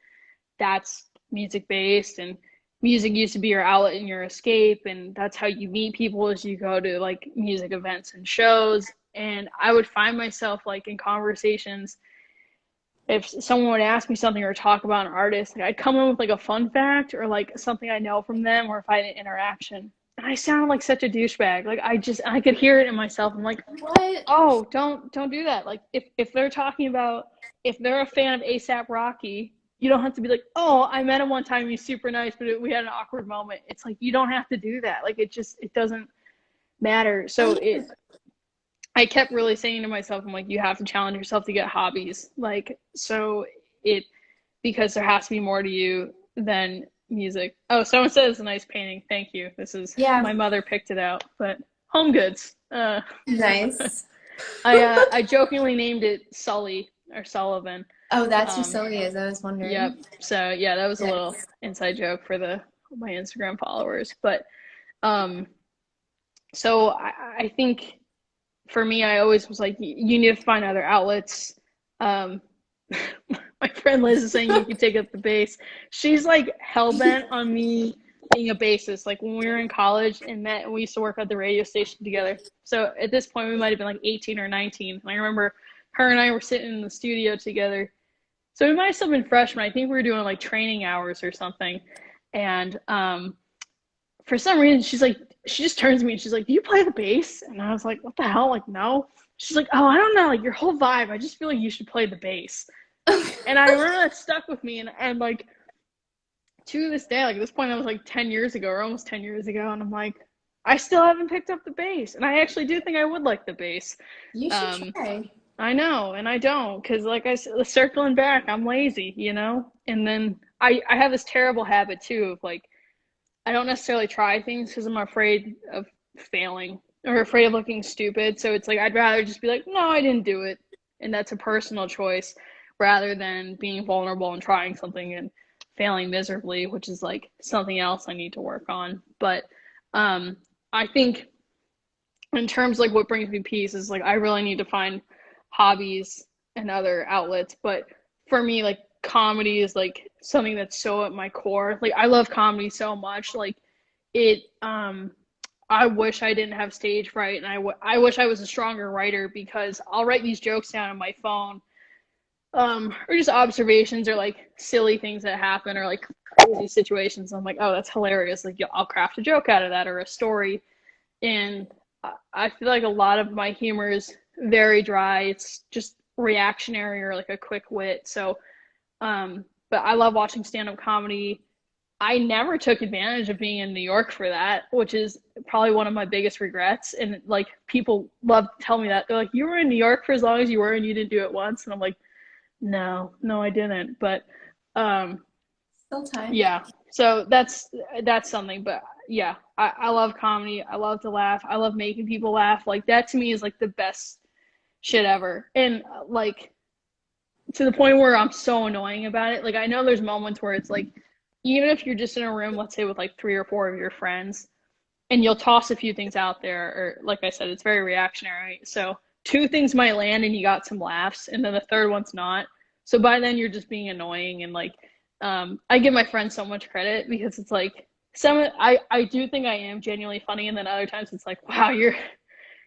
C: that's music based. And music used to be your outlet and your escape, and that's how you meet people as you go to like music events and shows. And I would find myself like in conversations, if someone would ask me something or talk about an artist, like I'd come in with like a fun fact or like something I know from them, or if I had an interaction. And I sounded like such a douchebag. Like I could hear it in myself. I'm like,
B: What?
C: oh, don't do that. Like if they're talking about, if they're a fan of ASAP Rocky, you don't have to be like, oh, I met him one time, he's super nice, but we had an awkward moment. It's like, you don't have to do that. Like it doesn't matter. So I kept really saying to myself, I'm like, you have to challenge yourself to get hobbies. Like, so it, because there has to be more to you than music. Oh, someone says it's a nice painting. Thank you. This is,
B: Yeah.
C: my mother picked it out, but home goods.
B: Nice.
C: I jokingly named it Sully or Sullivan.
B: Oh, that's who Sully is. I was wondering.
C: Yep. So yeah, that was a little
B: Yes.
C: inside joke for my Instagram followers. But so I think for me, I always was like, you need to find other outlets. My friend Liz is saying you can take up the bass. She's like hell bent on me being a bassist. Like when we were in college and met, and we used to work at the radio station together. So at this point, we might have been like 18 or 19. And I remember her and I were sitting in the studio together. So we might have still been freshmen. I think we were doing like training hours or something. And for some reason, she just turns to me and she's like, do you play the bass? And I was like, what the hell? Like, no. She's like, oh, I don't know. Like your whole vibe, I just feel like you should play the bass. And I remember that stuck with me. And like, to this day, like at this point, that was like 10 years ago or almost 10 years ago. And I'm like, I still haven't picked up the bass. And I actually do think I would like the bass.
B: You should try.
C: I know, and I don't, because like I said, circling back, I'm lazy, you know? And then I have this terrible habit too of like, I don't necessarily try things because I'm afraid of failing or afraid of looking stupid. So it's like, I'd rather just be like, no, I didn't do it. And that's a personal choice rather than being vulnerable and trying something and failing miserably, which is like something else I need to work on. But I think in terms of like what brings me peace is like, I really need to find hobbies and other outlets. But for me, like comedy is like something that's so at my core. Like I love comedy so much. Like it, I wish I didn't have stage fright, and I wish I was a stronger writer, because I'll write these jokes down on my phone, or just observations or like silly things that happen or like crazy situations. I'm like, oh, that's hilarious. Like I'll craft a joke out of that or a story. And I feel like a lot of my humor is very dry. It's just reactionary or like a quick wit. So, but I love watching stand-up comedy. I never took advantage of being in New York for that, which is probably one of my biggest regrets. And like people love to tell me that. They're like, you were in New York for as long as you were and you didn't do it once. And I'm like, no, I didn't. But
B: Still time.
C: yeah. So that's something. But yeah, I love comedy. I love to laugh. I love making people laugh. Like that to me is like the best shit ever. And like to the point where I'm so annoying about it. Like I know there's moments where it's like, even if you're just in a room, let's say with like 3 or 4 of your friends, and you'll toss a few things out there, or like I said, it's very reactionary. So 2 things might land and you got some laughs, and then the third one's not. So by then you're just being annoying. And like, I give my friends so much credit, because it's like I do think I am genuinely funny, and then other times it's like, wow, you're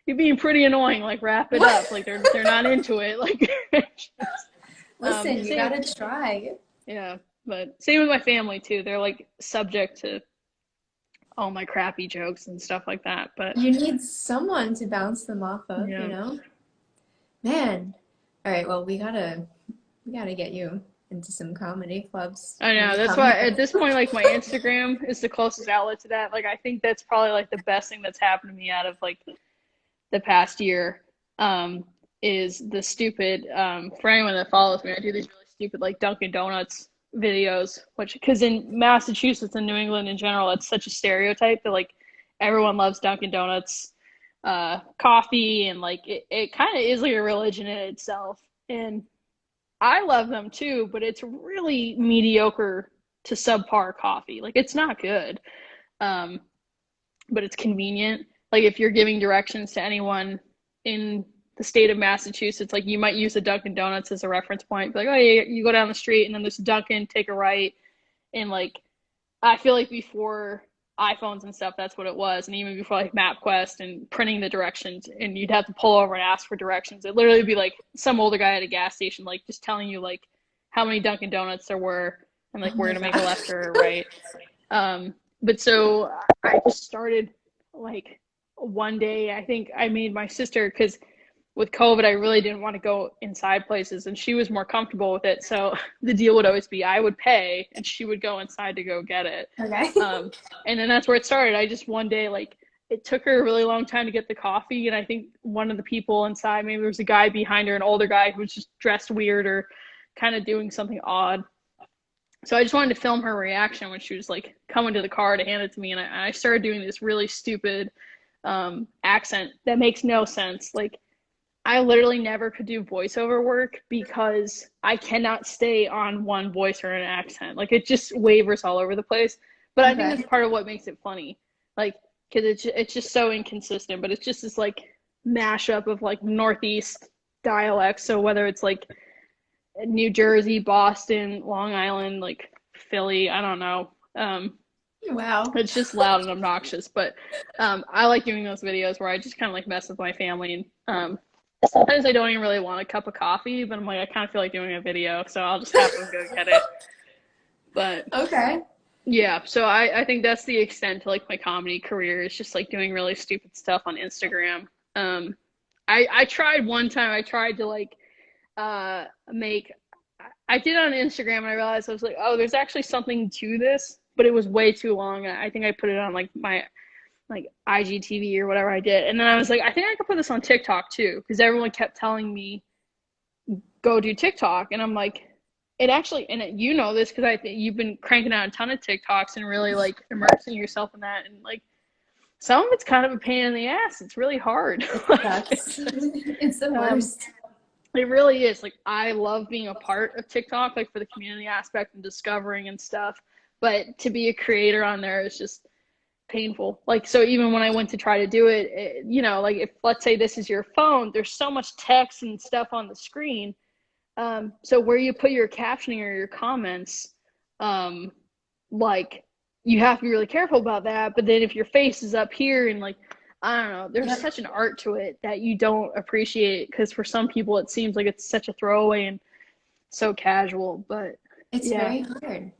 C: being pretty annoying. Like wrap it up. Like they're not into it. Like
B: Listen, you gotta try.
C: Yeah. But same with my family too. They're like subject to all my crappy jokes and stuff like that. But
B: you need someone to bounce them off of, you know? Man. All right, well, we gotta get you into some comedy clubs.
C: I know. That's why at this point, like my Instagram is the closest outlet to that. Like I think that's probably like the best thing that's happened to me out of like the past year, is the stupid, for anyone that follows me, I do these really stupid like Dunkin' Donuts videos, which, because in Massachusetts and New England in general, it's such a stereotype that like everyone loves Dunkin' Donuts coffee, and like it kind of is like a religion in itself. And I love them too, but it's really mediocre to subpar coffee. Like it's not good. but it's convenient. Like if you're giving directions to anyone in the state of Massachusetts, like you might use a Dunkin' Donuts as a reference point. Like, oh, yeah, you go down the street and then there's a Dunkin', take a right. And like, I feel like before iPhones and stuff, that's what it was. And even before like MapQuest and printing the directions, and you'd have to pull over and ask for directions. It literally would be like some older guy at a gas station, like just telling you like how many Dunkin' Donuts there were and like where to make a left or a right. But so I just started like one day, I think I made my sister, because with COVID, I really didn't want to go inside places, and she was more comfortable with it. So the deal would always be I would pay and she would go inside to go get it.
B: Okay.
C: And then that's where it started. I just one day, like, it took her a really long time to get the coffee. And I think one of the people inside, maybe there was a guy behind her, an older guy who was just dressed weird or kind of doing something odd. So I just wanted to film her reaction when she was like coming to the car to hand it to me. And I started doing this really stupid accent that makes no sense. Like, I literally never could do voiceover work because I cannot stay on one voice or an accent. Like, it just wavers all over the place. But I think that's part of what makes it funny. Like, because it's just so inconsistent. But it's just this like mashup of like Northeast dialects. So whether it's like New Jersey, Boston, Long Island, like Philly, I don't know.
B: Wow.
C: It's just loud and obnoxious. But I like doing those videos where I just kind of like mess with my family. And sometimes I don't even really want a cup of coffee, but I'm like, I kind of feel like doing a video, so I'll just have to go get it. But
B: okay.
C: Yeah, so I think that's the extent to like my comedy career, is just like doing really stupid stuff on Instagram. I tried one time, I tried to like make, I did it on Instagram, and I realized I was like, oh, there's actually something to this, but it was way too long. I think I put it on like my like IGTV or whatever I did. And then I was like, I think I could put this on TikTok too, because everyone kept telling me go do TikTok. And I'm like, it actually, and you know this because I think you've been cranking out a ton of TikToks and really like immersing yourself in that. And like, some of it's kind of a pain in the ass. It's really hard.
B: It's the worst.
C: It really is. Like, I love being a part of TikTok, like for the community aspect and discovering and stuff. But to be a creator on there is just painful. Like, so even when I went to try to do it, you know, like if let's say this is your phone, there's so much text and stuff on the screen. So where you put your captioning or your comments, like you have to be really careful about that. But then if your face is up here and like, I don't know, there's such an art to it that you don't appreciate, because for some people it seems like it's such a throwaway and so casual, but
B: it's very hard.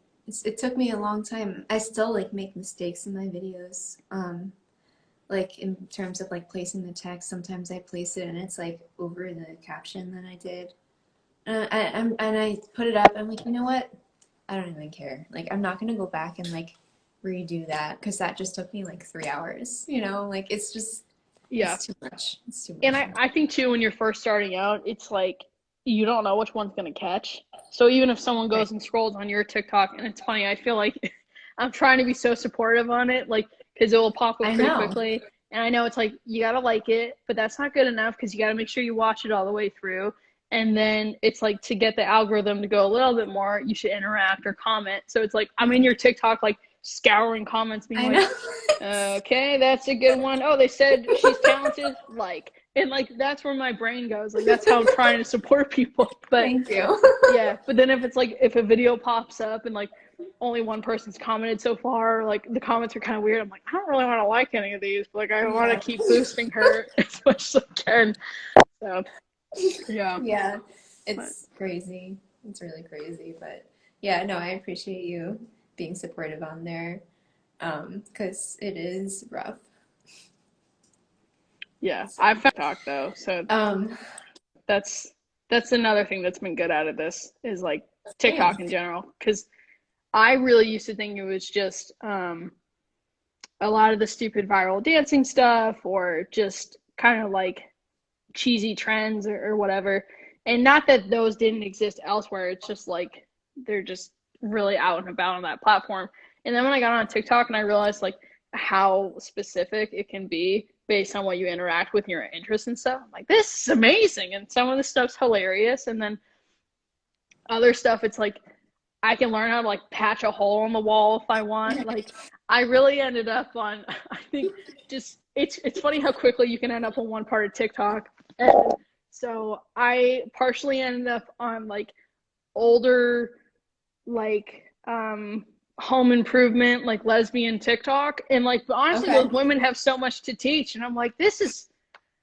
B: It took me a long time. I still like make mistakes in my videos. Like in terms of like placing the text, sometimes I place it and it's like over the caption that I did. And I put it up. I'm like, you know what? I don't even care. Like, I'm not gonna go back and like redo that, because that just took me like 3 hours. You know, like it's just it's too much. It's too much.
C: And I think too, when you're first starting out, it's like you don't know which one's gonna catch. So even if someone goes and scrolls on your TikTok, and it's funny, I feel like I'm trying to be so supportive on it, like, because it will pop up pretty quickly. And I know it's like, you gotta like it, but that's not good enough, because you gotta make sure you watch it all the way through. And then it's like, to get the algorithm to go a little bit more, you should interact or comment. So it's like, I'm in your TikTok, like scouring comments, being like, okay, that's a good one. Oh, they said she's talented. Like, and like, that's where my brain goes. Like, that's how I'm trying to support people. But
B: thank you.
C: Yeah. But then if it's like, if a video pops up and like only one person's commented so far, like the comments are kind of weird, I'm like, I don't really want to like any of these, but like, I want to keep boosting her as much as I can. So yeah,
B: it's crazy. It's really crazy. But yeah, no, I appreciate you being supportive on there, because it is rough.
C: Yeah, I've found TikTok though, so that's another thing that's been good out of this, is like TikTok in general, because I really used to think it was just a lot of the stupid viral dancing stuff, or just kind of like cheesy trends or whatever. And not that those didn't exist elsewhere, it's just like they're just really out and about on that platform. And then when I got on TikTok and I realized like how specific it can be based on what you interact with, your interests and stuff, I'm like, this is amazing. And some of the stuff's hilarious, and then other stuff, it's like I can learn how to like patch a hole in the wall if I want. Like I really ended up on, I think just it's funny how quickly you can end up on one part of TikTok. And so I partially ended up on like older like home improvement, like lesbian TikTok. And like honestly those women have so much to teach. And I'm like, this is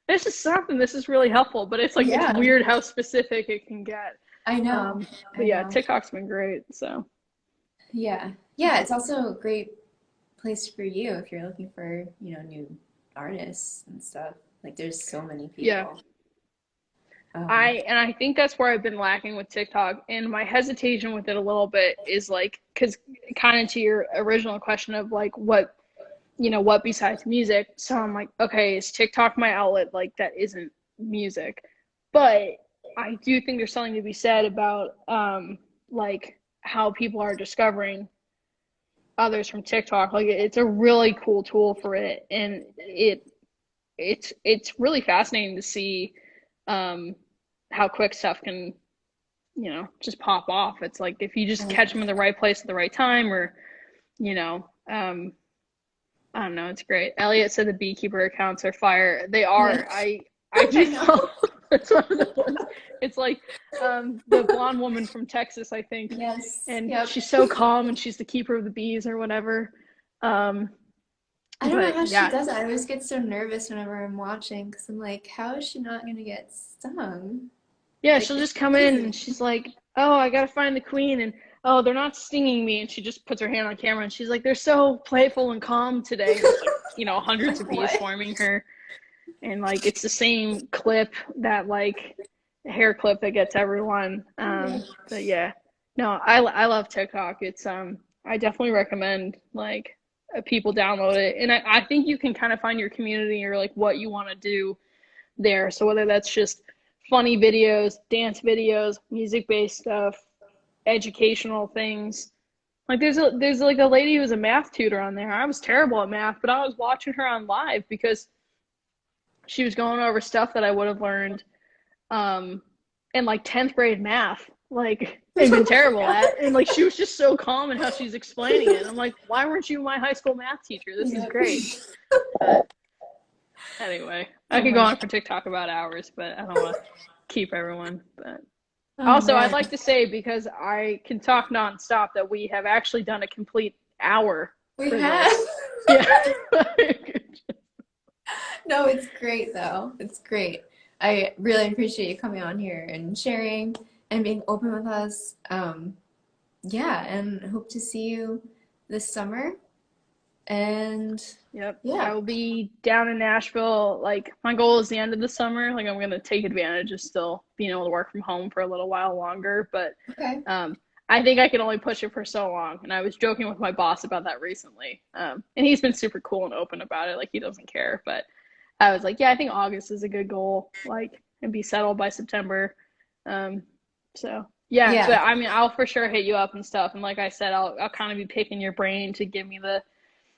C: something, this is really helpful. But it's like it's weird how specific it can get.
B: I know.
C: But yeah, TikTok's been great. So
B: yeah, it's also a great place for you if you're looking for, you know, new artists and stuff. Like there's so many people.
C: Yeah. I think that's where I've been lacking with TikTok, and my hesitation with it a little bit is like, because kind of to your original question of like what besides music. So I'm like, okay, is TikTok my outlet? Like that isn't music, but I do think there's something to be said about like how people are discovering others from TikTok. Like it's a really cool tool for it, and it's really fascinating to see how quick stuff can, you know, just pop off. It's like if you just catch them in the right place at the right time, or you know, I don't know, it's great. Elliot said the beekeeper accounts are fire. They are.
B: Yes.
C: I do know. It's one of the ones. It's like the blonde woman from Texas, I think.
B: Yes.
C: And she's so calm, and she's the keeper of the bees or whatever.
B: I don't know how she does it. I always get so nervous whenever I'm watching because I'm like, how is she not going to get stung?
C: Yeah,
B: like,
C: she'll just come in and she's like, oh, I got to find the queen. And oh, they're not stinging me. And she just puts her hand on camera and she's like, they're so playful and calm today. There's like, you know, hundreds of bees swarming her. And like, it's the same clip, that like hair clip that gets everyone. But yeah, no, I love TikTok. It's, I definitely recommend like people download it. And I think you can kind of find your community or like what you want to do there. So whether that's just funny videos, dance videos, music-based stuff, educational things. Like there's like a lady who's a math tutor on there. I was terrible at math, but I was watching her on live because she was going over stuff that I would have learned in like 10th grade math, like I've been terrible at. And like she was just so calm in how she's explaining it. I'm like, why weren't you my high school math teacher? This is great. But anyway, I could go on for TikTok about hours, but I don't want to keep everyone. But also, I'd like to say, because I can talk nonstop, that we have actually done a complete hour.
B: We have.
C: Yeah.
B: No, it's great though. It's great. I really appreciate you coming on here and sharing and being open with us. Yeah, and hope to see you this summer. And
C: yep,
B: yeah,
C: I will be down in Nashville. Like my goal is the end of the summer. Like I'm gonna take advantage of still being able to work from home for a little while longer. But I think I can only push it for so long. And I was joking with my boss about that recently. And he's been super cool and open about it. Like he doesn't care. But I was like, yeah, I think August is a good goal. Like, and be settled by September. So yeah. But I mean, I'll for sure hit you up and stuff. And like I said, I'll kind of be picking your brain to give me the,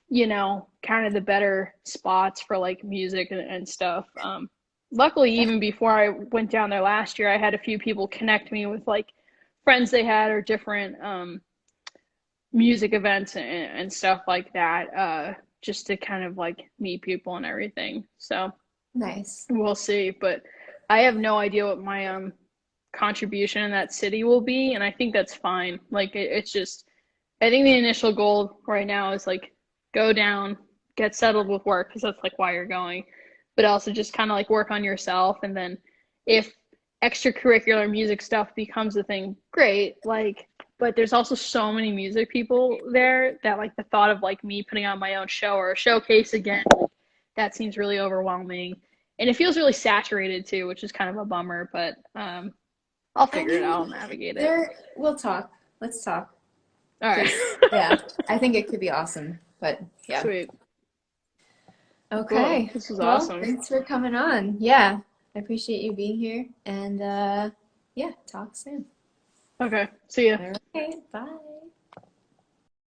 C: you know, kind of the better spots for like music and stuff. Luckily, even before I went down there last year, I had a few people connect me with like friends they had or different music events and stuff like that, just to kind of like meet people and everything. So
B: nice.
C: We'll see. But I have no idea what my contribution in that city will be, and I think that's fine. Like it's just, I think the initial goal right now is like go down, get settled with work, because that's like why you're going, but also just kind of like work on yourself. And then if extracurricular music stuff becomes a thing, great. Like, but there's also so many music people there that like the thought of like me putting on my own show or a showcase again, like, that seems really overwhelming. And it feels really saturated too, which is kind of a bummer, but I'll figure it out. I'll navigate it.
B: We'll talk. Let's talk.
C: All right.
B: Yeah, I think it could be awesome. But yeah.
C: Sweet.
B: Okay.
C: Cool. This was awesome.
B: Thanks for coming on. Yeah, I appreciate you being here. And yeah, talk soon.
C: Okay. See ya.
B: Okay. Bye.